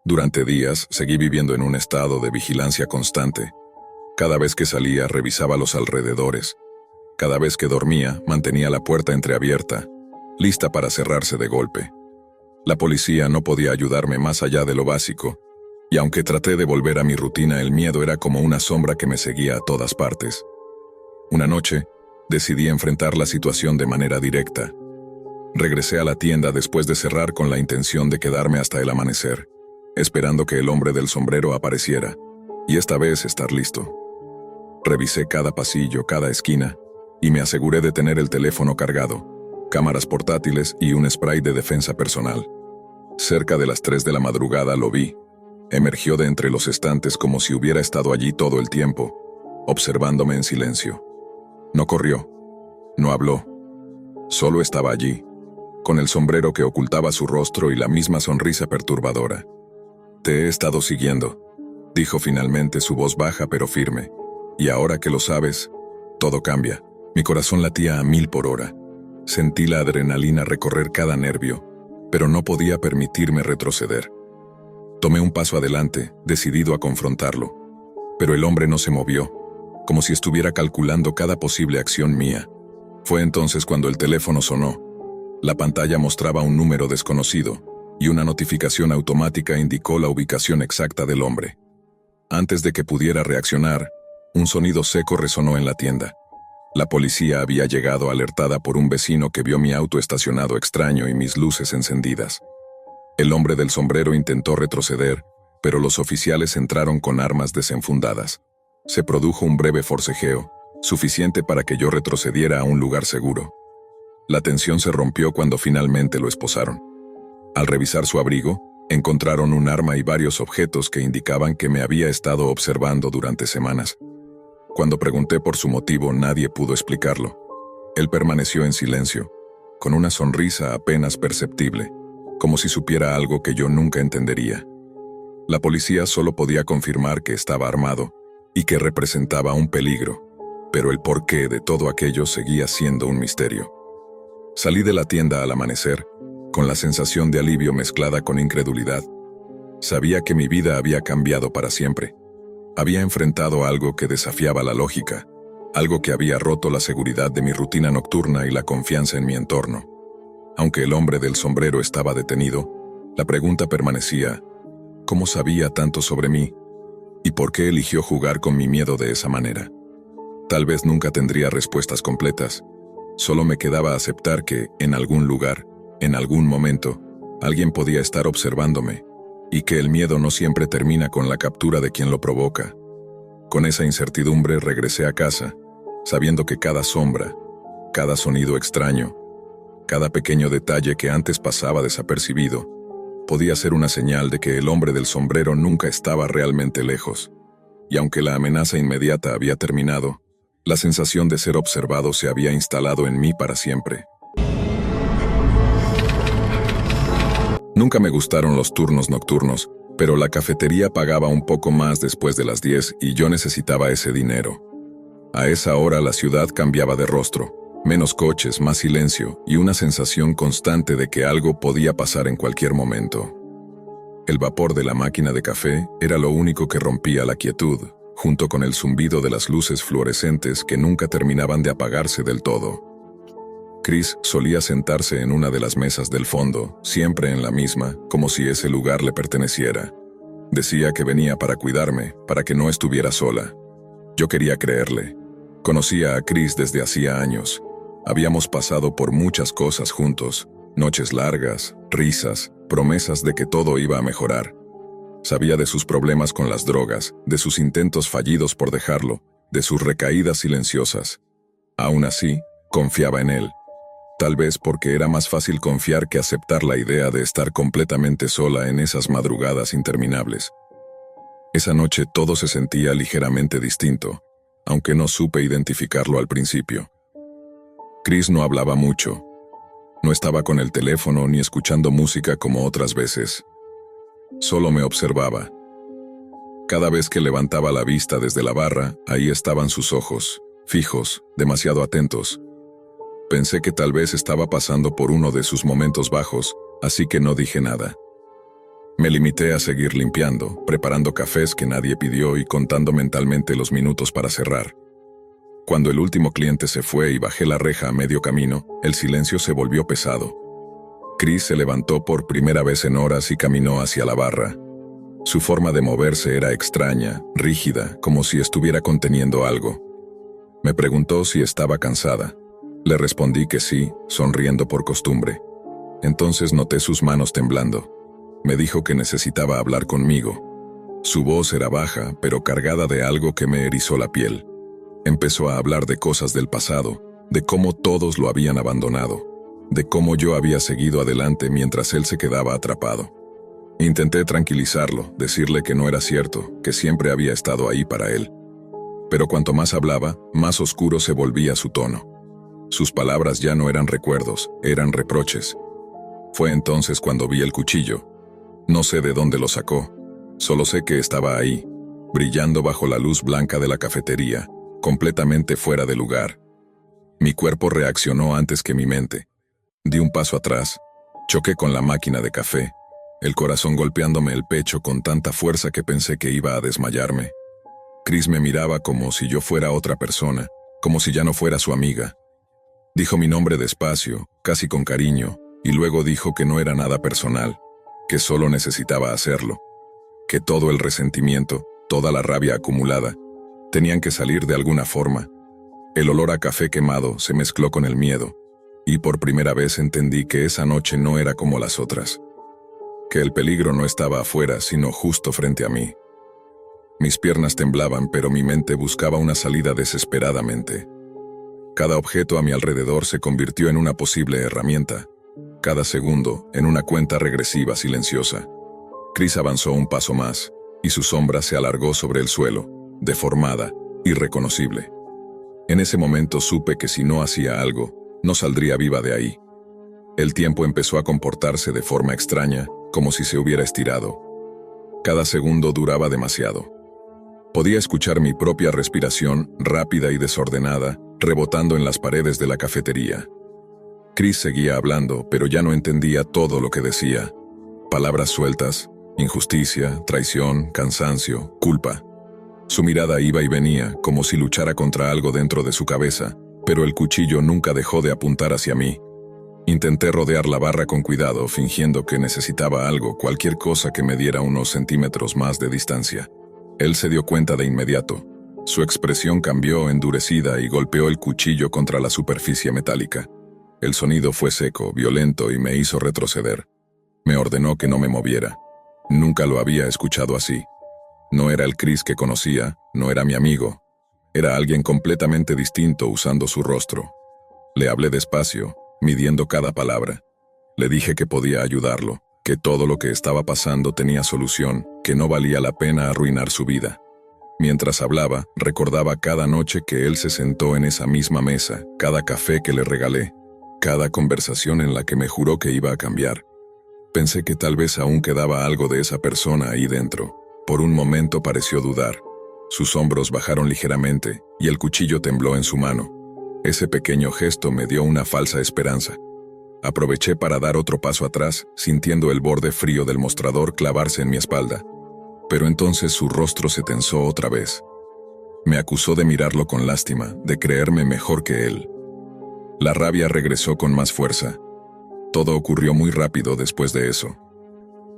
Durante días seguí viviendo en un estado de vigilancia constante. Cada vez que salía revisaba los alrededores. Cada vez que dormía mantenía la puerta entreabierta, lista para cerrarse de golpe. La policía no podía ayudarme más allá de lo básico, y aunque traté de volver a mi rutina, el miedo era como una sombra que me seguía a todas partes. Una noche, decidí enfrentar la situación de manera directa. Regresé a la tienda después de cerrar con la intención de quedarme hasta el amanecer, esperando que el hombre del sombrero apareciera, y esta vez estar listo. Revisé cada pasillo, cada esquina, y me aseguré de tener el teléfono cargado, cámaras portátiles y un spray de defensa personal. Cerca de las 3 de la madrugada lo vi. Emergió de entre los estantes como si hubiera estado allí todo el tiempo, observándome en silencio. No corrió, no habló, solo estaba allí, con el sombrero que ocultaba su rostro y la misma sonrisa perturbadora. «Te he estado siguiendo», dijo finalmente, su voz baja pero firme. «Y ahora que lo sabes, todo cambia». Mi corazón latía a 1000 por hora. Sentí la adrenalina recorrer cada nervio, pero no podía permitirme retroceder. Tomé un paso adelante, decidido a confrontarlo. Pero el hombre no se movió, como si estuviera calculando cada posible acción mía. Fue entonces cuando el teléfono sonó. La pantalla mostraba un número desconocido, y una notificación automática indicó la ubicación exacta del hombre. Antes de que pudiera reaccionar, un sonido seco resonó en la tienda. La policía había llegado alertada por un vecino que vio mi auto estacionado extraño y mis luces encendidas. El hombre del sombrero intentó retroceder, pero los oficiales entraron con armas desenfundadas. Se produjo un breve forcejeo, suficiente para que yo retrocediera a un lugar seguro. La tensión se rompió cuando finalmente lo esposaron. Al revisar su abrigo, encontraron un arma y varios objetos que indicaban que me había estado observando durante semanas. Cuando pregunté por su motivo, nadie pudo explicarlo. Él permaneció en silencio, con una sonrisa apenas perceptible, como si supiera algo que yo nunca entendería. La policía solo podía confirmar que estaba armado y que representaba un peligro, pero el porqué de todo aquello seguía siendo un misterio. Salí de la tienda al amanecer, con la sensación de alivio mezclada con incredulidad. Sabía que mi vida había cambiado para siempre. Había enfrentado algo que desafiaba la lógica, algo que había roto la seguridad de mi rutina nocturna y la confianza en mi entorno. Aunque el hombre del sombrero estaba detenido, la pregunta permanecía: ¿cómo sabía tanto sobre mí? ¿Y por qué eligió jugar con mi miedo de esa manera? Tal vez nunca tendría respuestas completas. Solo me quedaba aceptar que, en algún lugar, en algún momento, alguien podía estar observándome, y que el miedo no siempre termina con la captura de quien lo provoca. Con esa incertidumbre regresé a casa, sabiendo que cada sombra, cada sonido extraño, cada pequeño detalle que antes pasaba desapercibido, podía ser una señal de que el hombre del sombrero nunca estaba realmente lejos. Y aunque la amenaza inmediata había terminado, la sensación de ser observado se había instalado en mí para siempre. Nunca me gustaron los turnos nocturnos, pero la cafetería pagaba un poco más después de las 10 y yo necesitaba ese dinero. A esa hora la ciudad cambiaba de rostro. Menos coches, más silencio y una sensación constante de que algo podía pasar en cualquier momento. El vapor de la máquina de café era lo único que rompía la quietud, junto con el zumbido de las luces fluorescentes que nunca terminaban de apagarse del todo. Chris solía sentarse en una de las mesas del fondo, siempre en la misma, como si ese lugar le perteneciera. Decía que venía para cuidarme, para que no estuviera sola. Yo quería creerle. Conocía a Chris desde hacía años. Habíamos pasado por muchas cosas juntos, noches largas, risas, promesas de que todo iba a mejorar. Sabía de sus problemas con las drogas, de sus intentos fallidos por dejarlo, de sus recaídas silenciosas. Aún así, confiaba en él. Tal vez porque era más fácil confiar que aceptar la idea de estar completamente sola en esas madrugadas interminables. Esa noche todo se sentía ligeramente distinto, aunque no supe identificarlo al principio. Chris no hablaba mucho. No estaba con el teléfono ni escuchando música como otras veces. Solo me observaba. Cada vez que levantaba la vista desde la barra, ahí estaban sus ojos, fijos, demasiado atentos. Pensé que tal vez estaba pasando por uno de sus momentos bajos, así que no dije nada. Me limité a seguir limpiando, preparando cafés que nadie pidió y contando mentalmente los minutos para cerrar. Cuando el último cliente se fue y bajé la reja a medio camino, el silencio se volvió pesado. Chris se levantó por primera vez en horas y caminó hacia la barra. Su forma de moverse era extraña, rígida, como si estuviera conteniendo algo. Me preguntó si estaba cansada. Le respondí que sí, sonriendo por costumbre. Entonces noté sus manos temblando. Me dijo que necesitaba hablar conmigo. Su voz era baja, pero cargada de algo que me erizó la piel. Empezó a hablar de cosas del pasado, de cómo todos lo habían abandonado, de cómo yo había seguido adelante mientras él se quedaba atrapado. Intenté tranquilizarlo, decirle que no era cierto, que siempre había estado ahí para él. Pero cuanto más hablaba, más oscuro se volvía su tono. Sus palabras ya no eran recuerdos, eran reproches. Fue entonces cuando vi el cuchillo. No sé de dónde lo sacó, solo sé que estaba ahí, brillando bajo la luz blanca de la cafetería, completamente fuera de lugar. Mi cuerpo reaccionó antes que mi mente. Di un paso atrás, choqué con la máquina de café, el corazón golpeándome el pecho con tanta fuerza que pensé que iba a desmayarme. Chris me miraba como si yo fuera otra persona, como si ya no fuera su amiga. Dijo mi nombre despacio, casi con cariño, y luego dijo que no era nada personal, que solo necesitaba hacerlo, que todo el resentimiento, toda la rabia acumulada, tenían que salir de alguna forma. El olor a café quemado se mezcló con el miedo, y por primera vez entendí que esa noche no era como las otras, que el peligro no estaba afuera, sino justo frente a mí. Mis piernas temblaban, pero mi mente buscaba una salida desesperadamente. Cada objeto a mi alrededor se convirtió en una posible herramienta, cada segundo en una cuenta regresiva silenciosa. Chris avanzó un paso más, y su sombra se alargó sobre el suelo, deformada, irreconocible. En ese momento supe que si no hacía algo, no saldría viva de ahí. El tiempo empezó a comportarse de forma extraña, como si se hubiera estirado. Cada segundo duraba demasiado. Podía escuchar mi propia respiración, rápida y desordenada, rebotando en las paredes de la cafetería. Chris seguía hablando, pero ya no entendía todo lo que decía. Palabras sueltas, injusticia, traición, cansancio, culpa. Su mirada iba y venía, como si luchara contra algo dentro de su cabeza, pero el cuchillo nunca dejó de apuntar hacia mí. Intenté rodear la barra con cuidado, fingiendo que necesitaba algo, cualquier cosa que me diera unos centímetros más de distancia. Él se dio cuenta de inmediato. Su expresión cambió, endurecida, y golpeó el cuchillo contra la superficie metálica. El sonido fue seco, violento, y me hizo retroceder. Me ordenó que no me moviera. Nunca lo había escuchado así. No era el Chris que conocía, no era mi amigo. Era alguien completamente distinto usando su rostro. Le hablé despacio, midiendo cada palabra. Le dije que podía ayudarlo, que todo lo que estaba pasando tenía solución, que no valía la pena arruinar su vida. Mientras hablaba, recordaba cada noche que él se sentó en esa misma mesa, cada café que le regalé, cada conversación en la que me juró que iba a cambiar. Pensé que tal vez aún quedaba algo de esa persona ahí dentro. Por un momento pareció dudar. Sus hombros bajaron ligeramente, y el cuchillo tembló en su mano. Ese pequeño gesto me dio una falsa esperanza. Aproveché para dar otro paso atrás, sintiendo el borde frío del mostrador clavarse en mi espalda. Pero entonces su rostro se tensó otra vez. Me acusó de mirarlo con lástima, de creerme mejor que él. La rabia regresó con más fuerza. Todo ocurrió muy rápido después de eso.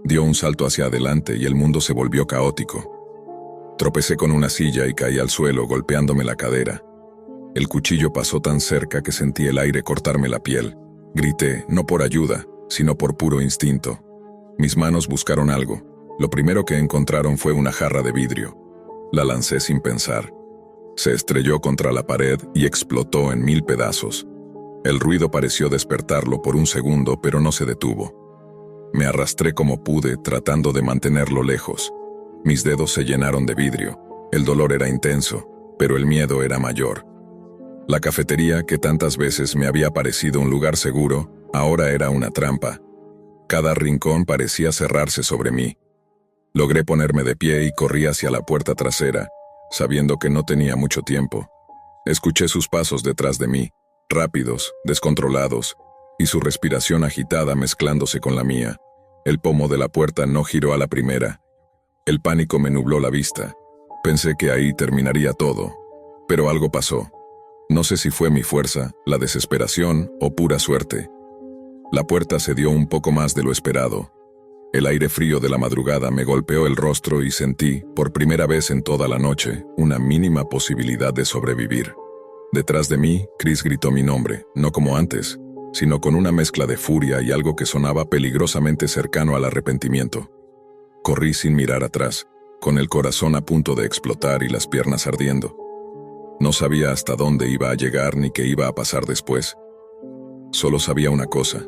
Dio un salto hacia adelante y el mundo se volvió caótico. Tropecé con una silla y caí al suelo, golpeándome la cadera. El cuchillo pasó tan cerca que sentí el aire cortarme la piel. Grité, no por ayuda, sino por puro instinto. Mis manos buscaron algo. Lo primero que encontraron fue una jarra de vidrio. La lancé sin pensar. Se estrelló contra la pared y explotó en 1000 pedazos. El ruido pareció despertarlo por un segundo, pero no se detuvo. Me arrastré como pude, tratando de mantenerlo lejos. Mis dedos se llenaron de vidrio. El dolor era intenso, pero el miedo era mayor. La cafetería, que tantas veces me había parecido un lugar seguro, ahora era una trampa. Cada rincón parecía cerrarse sobre mí. Logré ponerme de pie y corrí hacia la puerta trasera, sabiendo que no tenía mucho tiempo. Escuché sus pasos detrás de mí, rápidos, descontrolados, y su respiración agitada mezclándose con la mía. El pomo de la puerta no giró a la primera. El pánico me nubló la vista. Pensé que ahí terminaría todo, pero algo pasó. No sé si fue mi fuerza, la desesperación o pura suerte. La puerta cedió un poco más de lo esperado. El aire frío de la madrugada me golpeó el rostro y sentí, por primera vez en toda la noche, una mínima posibilidad de sobrevivir. Detrás de mí, Chris gritó mi nombre, no como antes, sino con una mezcla de furia y algo que sonaba peligrosamente cercano al arrepentimiento. Corrí sin mirar atrás, con el corazón a punto de explotar y las piernas ardiendo. No sabía hasta dónde iba a llegar ni qué iba a pasar después. Solo sabía una cosa.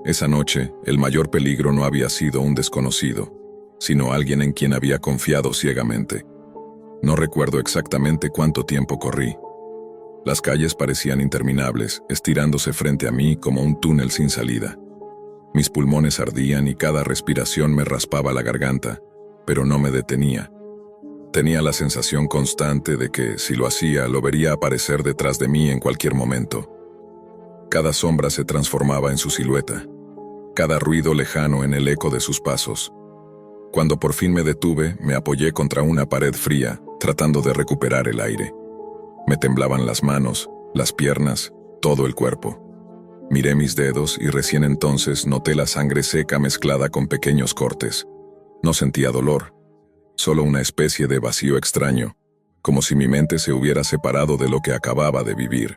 Esa noche, el mayor peligro no había sido un desconocido, sino alguien en quien había confiado ciegamente. No recuerdo exactamente cuánto tiempo corrí. Las calles parecían interminables, estirándose frente a mí como un túnel sin salida. Mis pulmones ardían y cada respiración me raspaba la garganta, pero no me detenía. Tenía la sensación constante de que, si lo hacía, lo vería aparecer detrás de mí en cualquier momento. Cada sombra se transformaba en su silueta, cada ruido lejano en el eco de sus pasos. Cuando por fin me detuve, me apoyé contra una pared fría, tratando de recuperar el aire. Me temblaban las manos, las piernas, todo el cuerpo. Miré mis dedos y recién entonces noté la sangre seca mezclada con pequeños cortes. No sentía dolor, solo una especie de vacío extraño, como si mi mente se hubiera separado de lo que acababa de vivir.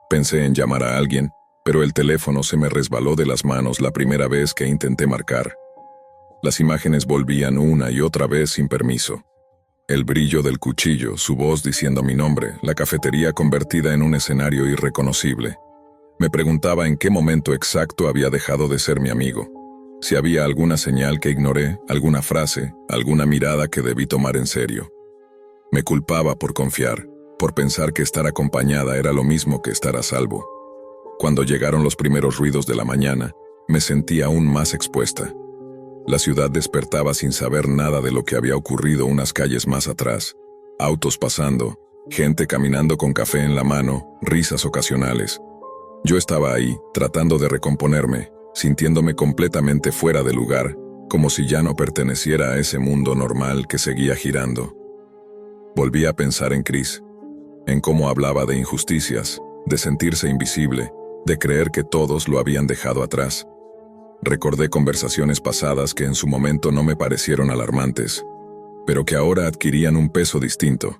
Pensé en llamar a alguien, pero el teléfono se me resbaló de las manos la primera vez que intenté marcar. Las imágenes volvían una y otra vez sin permiso. El brillo del cuchillo, su voz diciendo mi nombre, la cafetería convertida en un escenario irreconocible. Me preguntaba en qué momento exacto había dejado de ser mi amigo. Si había alguna señal que ignoré, alguna frase, alguna mirada que debí tomar en serio. Me culpaba por confiar, por pensar que estar acompañada era lo mismo que estar a salvo. Cuando llegaron los primeros ruidos de la mañana, me sentí aún más expuesta. La ciudad despertaba sin saber nada de lo que había ocurrido unas calles más atrás. Autos pasando, gente caminando con café en la mano, risas ocasionales. Yo estaba ahí, tratando de recomponerme, sintiéndome completamente fuera de lugar, como si ya no perteneciera a ese mundo normal que seguía girando. Volví a pensar en Chris, en cómo hablaba de injusticias, de sentirse invisible, de creer que todos lo habían dejado atrás. Recordé conversaciones pasadas que en su momento no me parecieron alarmantes, pero que ahora adquirían un peso distinto.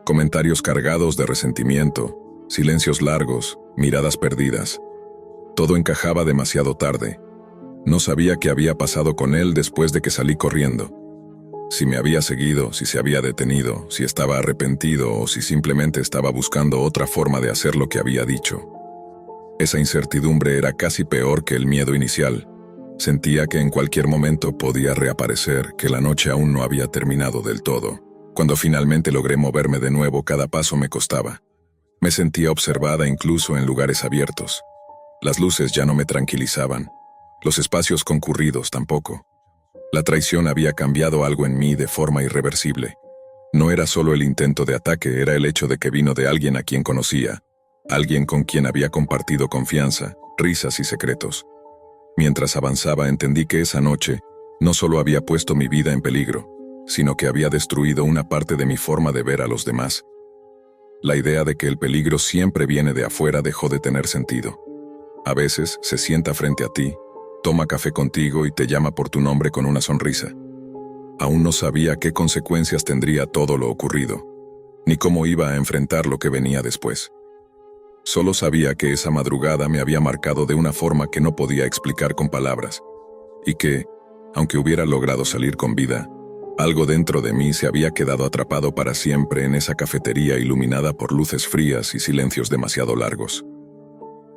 Comentarios cargados de resentimiento, silencios largos, miradas perdidas. Todo encajaba demasiado tarde. No sabía qué había pasado con él después de que salí corriendo. Si me había seguido, si se había detenido, si estaba arrepentido o si simplemente estaba buscando otra forma de hacer lo que había dicho. Esa incertidumbre era casi peor que el miedo inicial. Sentía que en cualquier momento podía reaparecer, que la noche aún no había terminado del todo. Cuando finalmente logré moverme de nuevo, cada paso me costaba. Me sentía observada incluso en lugares abiertos. Las luces ya no me tranquilizaban, los espacios concurridos tampoco. La traición había cambiado algo en mí de forma irreversible. No era solo el intento de ataque, era el hecho de que vino de alguien a quien conocía, alguien con quien había compartido confianza, risas y secretos. Mientras avanzaba entendí que esa noche no solo había puesto mi vida en peligro, sino que había destruido una parte de mi forma de ver a los demás. La idea de que el peligro siempre viene de afuera dejó de tener sentido. A veces se sienta frente a ti, toma café contigo y te llama por tu nombre con una sonrisa. Aún no sabía qué consecuencias tendría todo lo ocurrido, ni cómo iba a enfrentar lo que venía después. Solo sabía que esa madrugada me había marcado de una forma que no podía explicar con palabras, y que, aunque hubiera logrado salir con vida, algo dentro de mí se había quedado atrapado para siempre en esa cafetería iluminada por luces frías y silencios demasiado largos.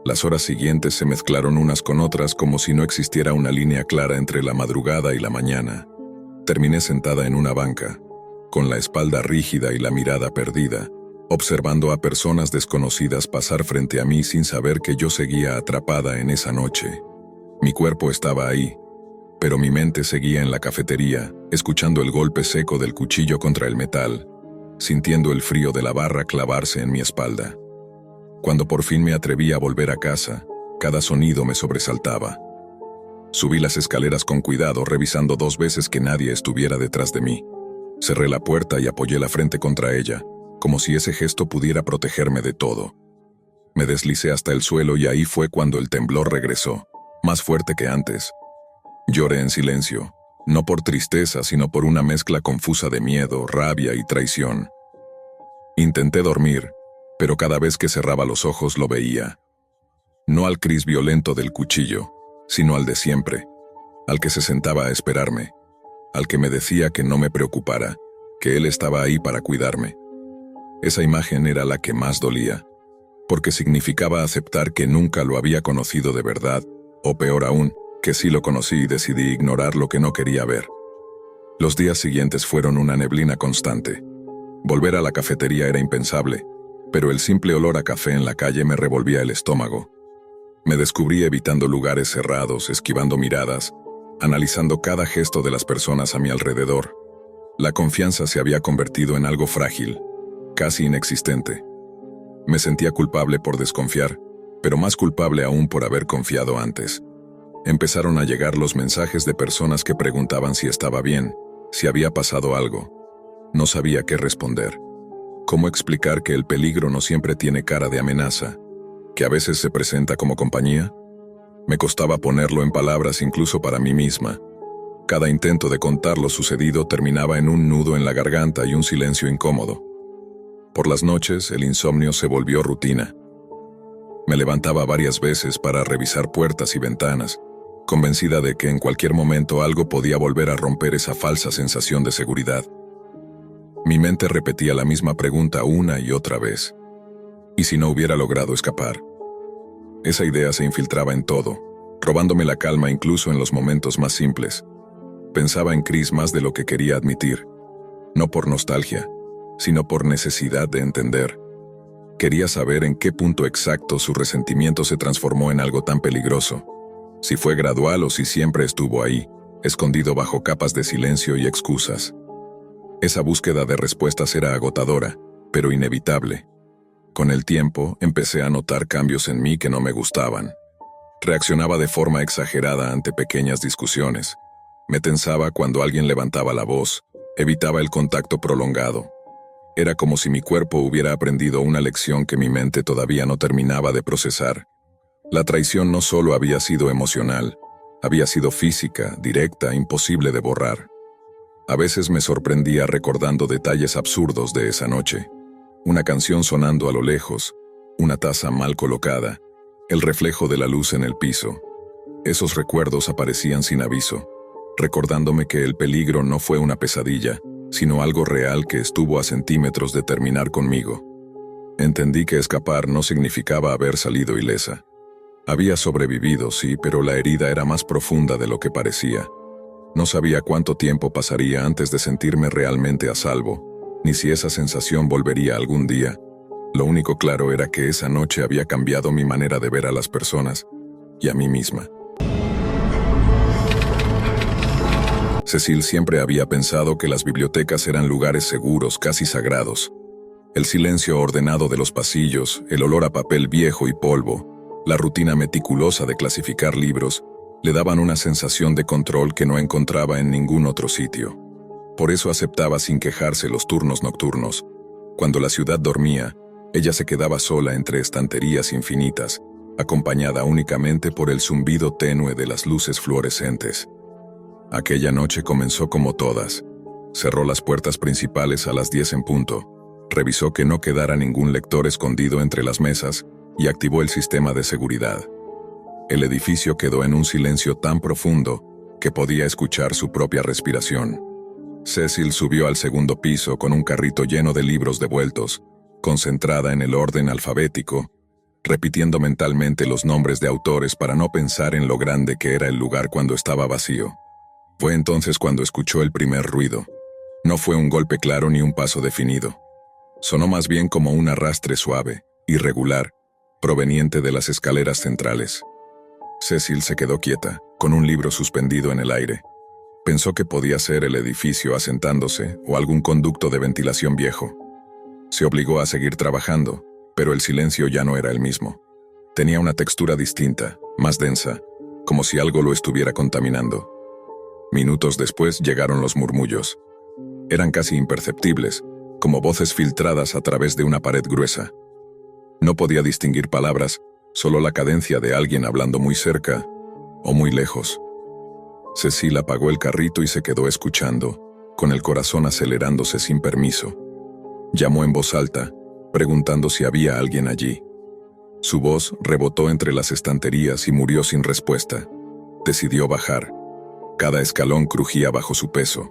Las horas siguientes se mezclaron unas con otras como si no existiera una línea clara entre la madrugada y la mañana. Terminé sentada en una banca, con la espalda rígida y la mirada perdida, observando a personas desconocidas pasar frente a mí sin saber que yo seguía atrapada en esa noche. Mi cuerpo estaba ahí, pero mi mente seguía en la cafetería, escuchando el golpe seco del cuchillo contra el metal, sintiendo el frío de la barra clavarse en mi espalda. Cuando por fin me atreví a volver a casa, Cada sonido me sobresaltaba. Subí las escaleras con cuidado, revisando 2 veces que nadie estuviera detrás de mí. Cerré la puerta y apoyé la frente contra ella, como si ese gesto pudiera protegerme de todo. Me deslicé hasta el suelo y ahí fue cuando el temblor regresó, más fuerte que antes. Lloré en silencio, no por tristeza, sino por una mezcla confusa de miedo, rabia y traición. Intenté dormir, pero cada vez que cerraba los ojos lo veía. No al Chris violento del cuchillo, sino al de siempre, al que se sentaba a esperarme, al que me decía que no me preocupara, que él estaba ahí para cuidarme. Esa imagen era la que más dolía, porque significaba aceptar que nunca lo había conocido de verdad, o peor aún, que sí lo conocí y decidí ignorar lo que no quería ver. Los días siguientes fueron una neblina constante. Volver a la cafetería era impensable, pero el simple olor a café en la calle me revolvía el estómago. Me descubrí evitando lugares cerrados, esquivando miradas, analizando cada gesto de las personas a mi alrededor. La confianza se había convertido en algo frágil, casi inexistente. Me sentía culpable por desconfiar, pero más culpable aún por haber confiado antes. Empezaron a llegar los mensajes de personas que preguntaban si estaba bien, si había pasado algo. No sabía qué responder. ¿Cómo explicar que el peligro no siempre tiene cara de amenaza, que a veces se presenta como compañía? Me costaba ponerlo en palabras incluso para mí misma. Cada intento de contar lo sucedido terminaba en un nudo en la garganta y un silencio incómodo. Por las noches, el insomnio se volvió rutina. Me levantaba varias veces para revisar puertas y ventanas, convencida de que en cualquier momento algo podía volver a romper esa falsa sensación de seguridad. Mi mente repetía la misma pregunta una y otra vez. ¿Y si no hubiera logrado escapar? Esa idea se infiltraba en todo, robándome la calma incluso en los momentos más simples. Pensaba en Chris más de lo que quería admitir, no por nostalgia, sino por necesidad de entender. Quería saber en qué punto exacto su resentimiento se transformó en algo tan peligroso. Si fue gradual o si siempre estuvo ahí, escondido bajo capas de silencio y excusas. Esa búsqueda de respuestas era agotadora, pero inevitable. Con el tiempo, empecé a notar cambios en mí que no me gustaban. Reaccionaba de forma exagerada ante pequeñas discusiones. Me tensaba cuando alguien levantaba la voz, evitaba el contacto prolongado. Era como si mi cuerpo hubiera aprendido una lección que mi mente todavía no terminaba de procesar. La traición no solo había sido emocional, había sido física, directa, imposible de borrar. A veces me sorprendía recordando detalles absurdos de esa noche. Una canción sonando a lo lejos, una taza mal colocada, el reflejo de la luz en el piso. Esos recuerdos aparecían sin aviso, recordándome que el peligro no fue una pesadilla, sino algo real que estuvo a centímetros de terminar conmigo. Entendí que escapar no significaba haber salido ilesa. Había sobrevivido, sí, pero la herida era más profunda de lo que parecía. No sabía cuánto tiempo pasaría antes de sentirme realmente a salvo, ni si esa sensación volvería algún día. Lo único claro era que esa noche había cambiado mi manera de ver a las personas y a mí misma. Cecil siempre había pensado que las bibliotecas eran lugares seguros, casi sagrados. El silencio ordenado de los pasillos, el olor a papel viejo y polvo, la rutina meticulosa de clasificar libros, le daban una sensación de control que no encontraba en ningún otro sitio. Por eso aceptaba sin quejarse los turnos nocturnos. Cuando la ciudad dormía, ella se quedaba sola entre estanterías infinitas, acompañada únicamente por el zumbido tenue de las luces fluorescentes. Aquella noche comenzó como todas. Cerró las puertas principales a las 10 en punto, revisó que no quedara ningún lector escondido entre las mesas y activó el sistema de seguridad. El edificio quedó en un silencio tan profundo que podía escuchar su propia respiración. Cecil subió al segundo piso con un carrito lleno de libros devueltos, concentrada en el orden alfabético, repitiendo mentalmente los nombres de autores para no pensar en lo grande que era el lugar cuando estaba vacío. Fue entonces cuando escuchó el primer ruido. No fue un golpe claro ni un paso definido. Sonó más bien como un arrastre suave, irregular, proveniente de las escaleras centrales. Cecil se quedó quieta, con un libro suspendido en el aire. Pensó que podía ser el edificio asentándose o algún conducto de ventilación viejo. Se obligó a seguir trabajando, pero el silencio ya no era el mismo. Tenía una textura distinta, más densa, como si algo lo estuviera contaminando. Minutos después llegaron los murmullos. Eran casi imperceptibles, como voces filtradas a través de una pared gruesa. No podía distinguir palabras, solo la cadencia de alguien hablando muy cerca o muy lejos. Cecil apagó el carrito y se quedó escuchando, con el corazón acelerándose sin permiso. Llamó en voz alta, preguntando si había alguien allí. Su voz rebotó entre las estanterías y murió sin respuesta. Decidió bajar. Cada escalón crujía bajo su peso,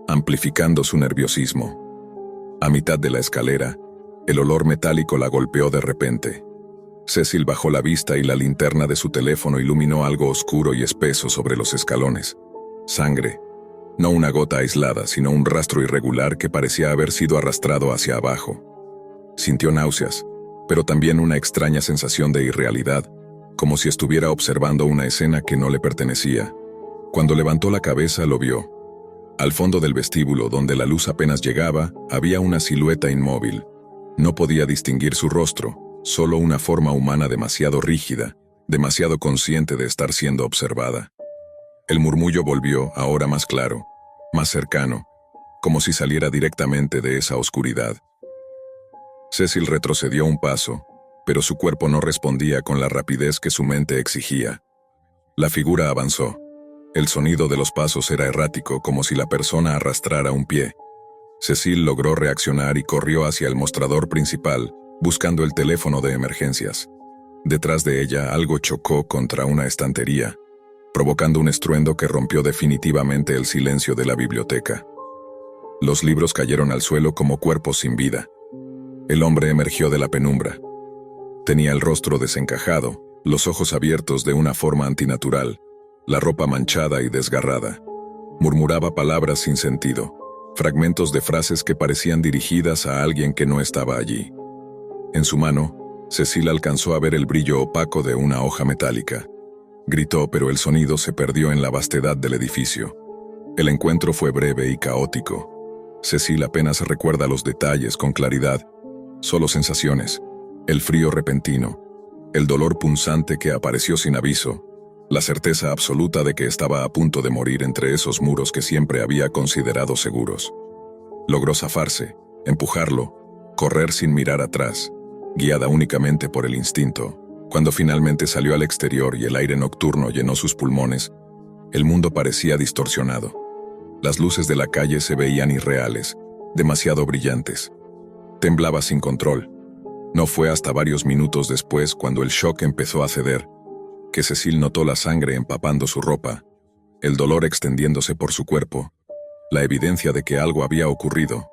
amplificando su nerviosismo. A mitad de la escalera, el olor metálico la golpeó de repente. Cecil bajó la vista y la linterna de su teléfono iluminó algo oscuro y espeso sobre los escalones. Sangre. No una gota aislada, sino un rastro irregular que parecía haber sido arrastrado hacia abajo. Sintió náuseas, pero también una extraña sensación de irrealidad, como si estuviera observando una escena que no le pertenecía. Cuando levantó la cabeza lo vio. Al fondo del vestíbulo, donde la luz apenas llegaba, había una silueta inmóvil. No podía distinguir su rostro, solo una forma humana demasiado rígida, demasiado consciente de estar siendo observada. El murmullo volvió, ahora más claro, más cercano, como si saliera directamente de esa oscuridad. Cecil retrocedió un paso, pero su cuerpo no respondía con la rapidez que su mente exigía. La figura avanzó. El sonido de los pasos era errático, como si la persona arrastrara un pie. Cecil logró reaccionar y corrió hacia el mostrador principal, buscando el teléfono de emergencias. Detrás de ella algo chocó contra una estantería, provocando un estruendo que rompió definitivamente el silencio de la biblioteca. Los libros cayeron al suelo como cuerpos sin vida. El hombre emergió de la penumbra. Tenía el rostro desencajado, los ojos abiertos de una forma antinatural, la ropa manchada y desgarrada. Murmuraba palabras sin sentido, fragmentos de frases que parecían dirigidas a alguien que no estaba allí. En su mano, Cecil alcanzó a ver el brillo opaco de una hoja metálica. Gritó, pero el sonido se perdió en la vastedad del edificio. El encuentro fue breve y caótico. Cecil apenas recuerda los detalles con claridad, solo sensaciones, el frío repentino, el dolor punzante que apareció sin aviso, la certeza absoluta de que estaba a punto de morir entre esos muros que siempre había considerado seguros. Logró zafarse, empujarlo, correr sin mirar atrás, guiada únicamente por el instinto. Cuando finalmente salió al exterior y el aire nocturno llenó sus pulmones, el mundo parecía distorsionado. Las luces de la calle se veían irreales, demasiado brillantes. Temblaba sin control. No fue hasta varios minutos después, cuando el shock empezó a ceder, que Cecil notó la sangre empapando su ropa, el dolor extendiéndose por su cuerpo, la evidencia de que algo había ocurrido,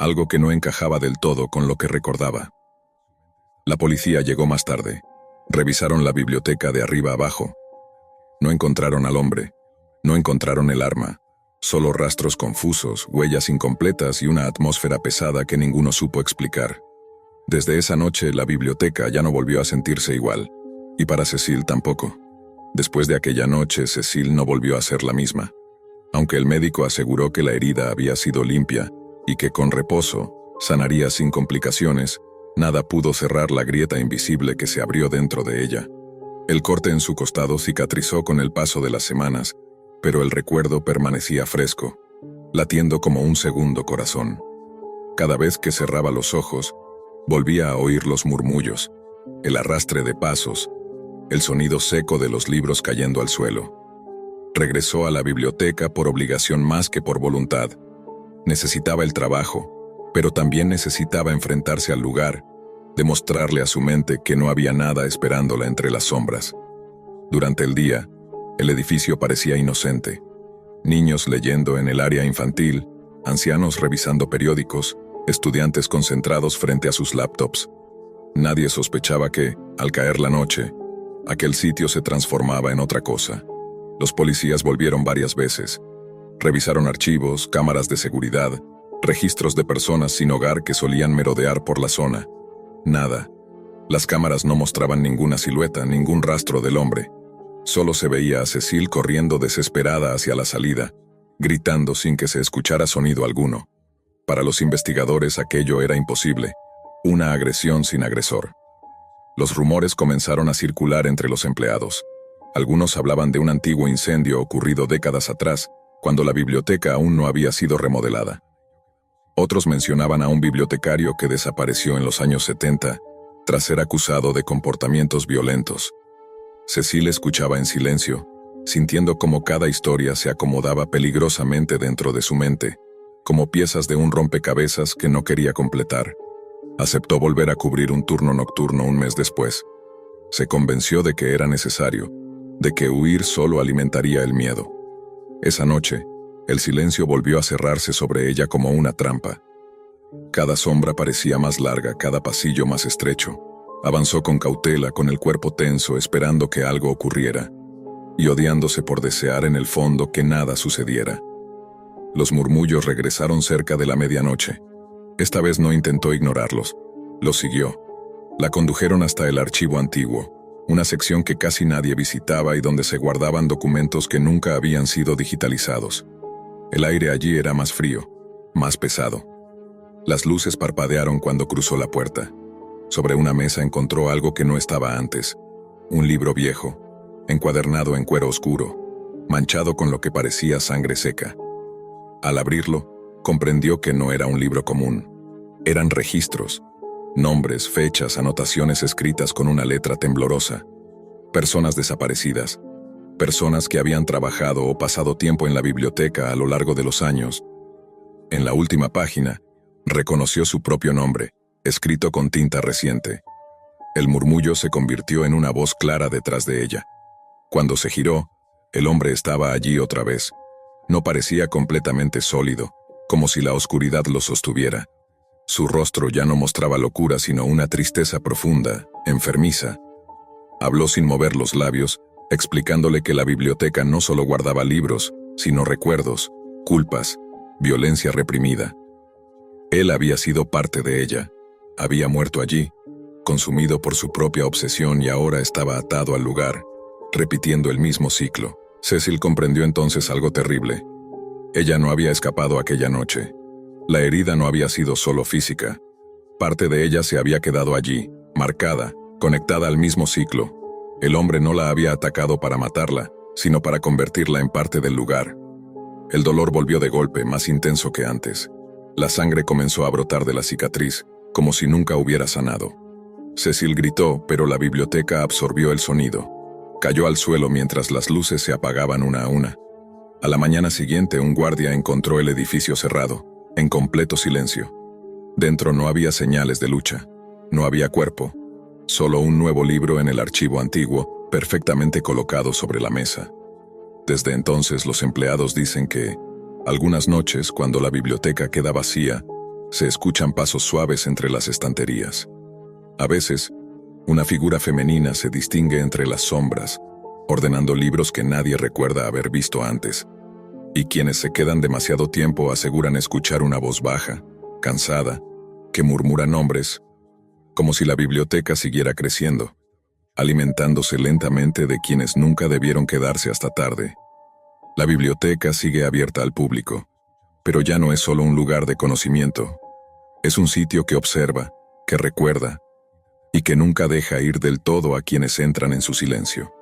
algo que no encajaba del todo con lo que recordaba. La policía llegó más tarde. Revisaron la biblioteca de arriba abajo. No encontraron al hombre, no encontraron el arma, solo rastros confusos, huellas incompletas y una atmósfera pesada que ninguno supo explicar. Desde esa noche la biblioteca ya no volvió a sentirse igual. Y para Cecil tampoco. Después de aquella noche, Cecil no volvió a ser la misma. Aunque el médico aseguró que la herida había sido limpia y que con reposo sanaría sin complicaciones, nada pudo cerrar la grieta invisible que se abrió dentro de ella. El corte en su costado cicatrizó con el paso de las semanas, pero el recuerdo permanecía fresco, latiendo como un segundo corazón. Cada vez que cerraba los ojos, volvía a oír los murmullos, el arrastre de pasos, el sonido seco de los libros cayendo al suelo. Regresó a la biblioteca por obligación más que por voluntad. Necesitaba el trabajo, pero también necesitaba enfrentarse al lugar, demostrarle a su mente que no había nada esperándola entre las sombras. Durante el día, el edificio parecía inocente. Niños leyendo en el área infantil, ancianos revisando periódicos, estudiantes concentrados frente a sus laptops. Nadie sospechaba que, al caer la noche, aquel sitio se transformaba en otra cosa. Los policías volvieron varias veces. Revisaron archivos, cámaras de seguridad, registros de personas sin hogar que solían merodear por la zona. Nada. Las cámaras no mostraban ninguna silueta, ningún rastro del hombre. Solo se veía a Cecil corriendo desesperada hacia la salida, gritando sin que se escuchara sonido alguno. Para los investigadores aquello era imposible, una agresión sin agresor. Los rumores comenzaron a circular entre los empleados. Algunos hablaban de un antiguo incendio ocurrido décadas atrás, cuando la biblioteca aún no había sido remodelada. Otros mencionaban a un bibliotecario que desapareció en los años 70, tras ser acusado de comportamientos violentos. Cecil escuchaba en silencio, sintiendo cómo cada historia se acomodaba peligrosamente dentro de su mente, como piezas de un rompecabezas que no quería completar. Aceptó volver a cubrir un turno nocturno un mes después. Se convenció de que era necesario, de que huir solo alimentaría el miedo. Esa noche, el silencio volvió a cerrarse sobre ella como una trampa. Cada sombra parecía más larga, cada pasillo más estrecho. Avanzó con cautela, con el cuerpo tenso, esperando que algo ocurriera, y odiándose por desear en el fondo que nada sucediera. Los murmullos regresaron cerca de la medianoche. Esta vez no intentó ignorarlos. Los siguió. La condujeron hasta el archivo antiguo, una sección que casi nadie visitaba y donde se guardaban documentos que nunca habían sido digitalizados. El aire allí era más frío, más pesado. Las luces parpadearon cuando cruzó la puerta. Sobre una mesa encontró algo que no estaba antes. Un libro viejo, encuadernado en cuero oscuro, manchado con lo que parecía sangre seca. Al abrirlo, comprendió que no era un libro común. Eran registros, nombres, fechas, anotaciones escritas con una letra temblorosa. Personas desaparecidas, personas que habían trabajado o pasado tiempo en la biblioteca a lo largo de los años. En la última página, reconoció su propio nombre, escrito con tinta reciente. El murmullo se convirtió en una voz clara detrás de ella. Cuando se giró, el hombre estaba allí otra vez. No parecía completamente sólido, como si la oscuridad lo sostuviera. Su rostro ya no mostraba locura, sino una tristeza profunda, enfermiza. Habló sin mover los labios, explicándole que la biblioteca no solo guardaba libros, sino recuerdos, culpas, violencia reprimida. Él había sido parte de ella. Había muerto allí, consumido por su propia obsesión, y ahora estaba atado al lugar, repitiendo el mismo ciclo. Cecil comprendió entonces algo terrible. Ella no había escapado aquella noche. La herida no había sido solo física. Parte de ella se había quedado allí, marcada, conectada al mismo ciclo. El hombre no la había atacado para matarla, sino para convertirla en parte del lugar. El dolor volvió de golpe, más intenso que antes. La sangre comenzó a brotar de la cicatriz, como si nunca hubiera sanado. Cecil gritó, pero la biblioteca absorbió el sonido. Cayó al suelo mientras las luces se apagaban una a una. A la mañana siguiente, un guardia encontró el edificio cerrado, en completo silencio. Dentro no había señales de lucha, no había cuerpo, solo un nuevo libro en el archivo antiguo, perfectamente colocado sobre la mesa. Desde entonces los empleados dicen que, algunas noches, cuando la biblioteca queda vacía, se escuchan pasos suaves entre las estanterías. A veces, una figura femenina se distingue entre las sombras, ordenando libros que nadie recuerda haber visto antes. Y quienes se quedan demasiado tiempo aseguran escuchar una voz baja, cansada, que murmura nombres, como si la biblioteca siguiera creciendo, alimentándose lentamente de quienes nunca debieron quedarse hasta tarde. La biblioteca sigue abierta al público, pero ya no es solo un lugar de conocimiento. Es un sitio que observa, que recuerda, y que nunca deja ir del todo a quienes entran en su silencio.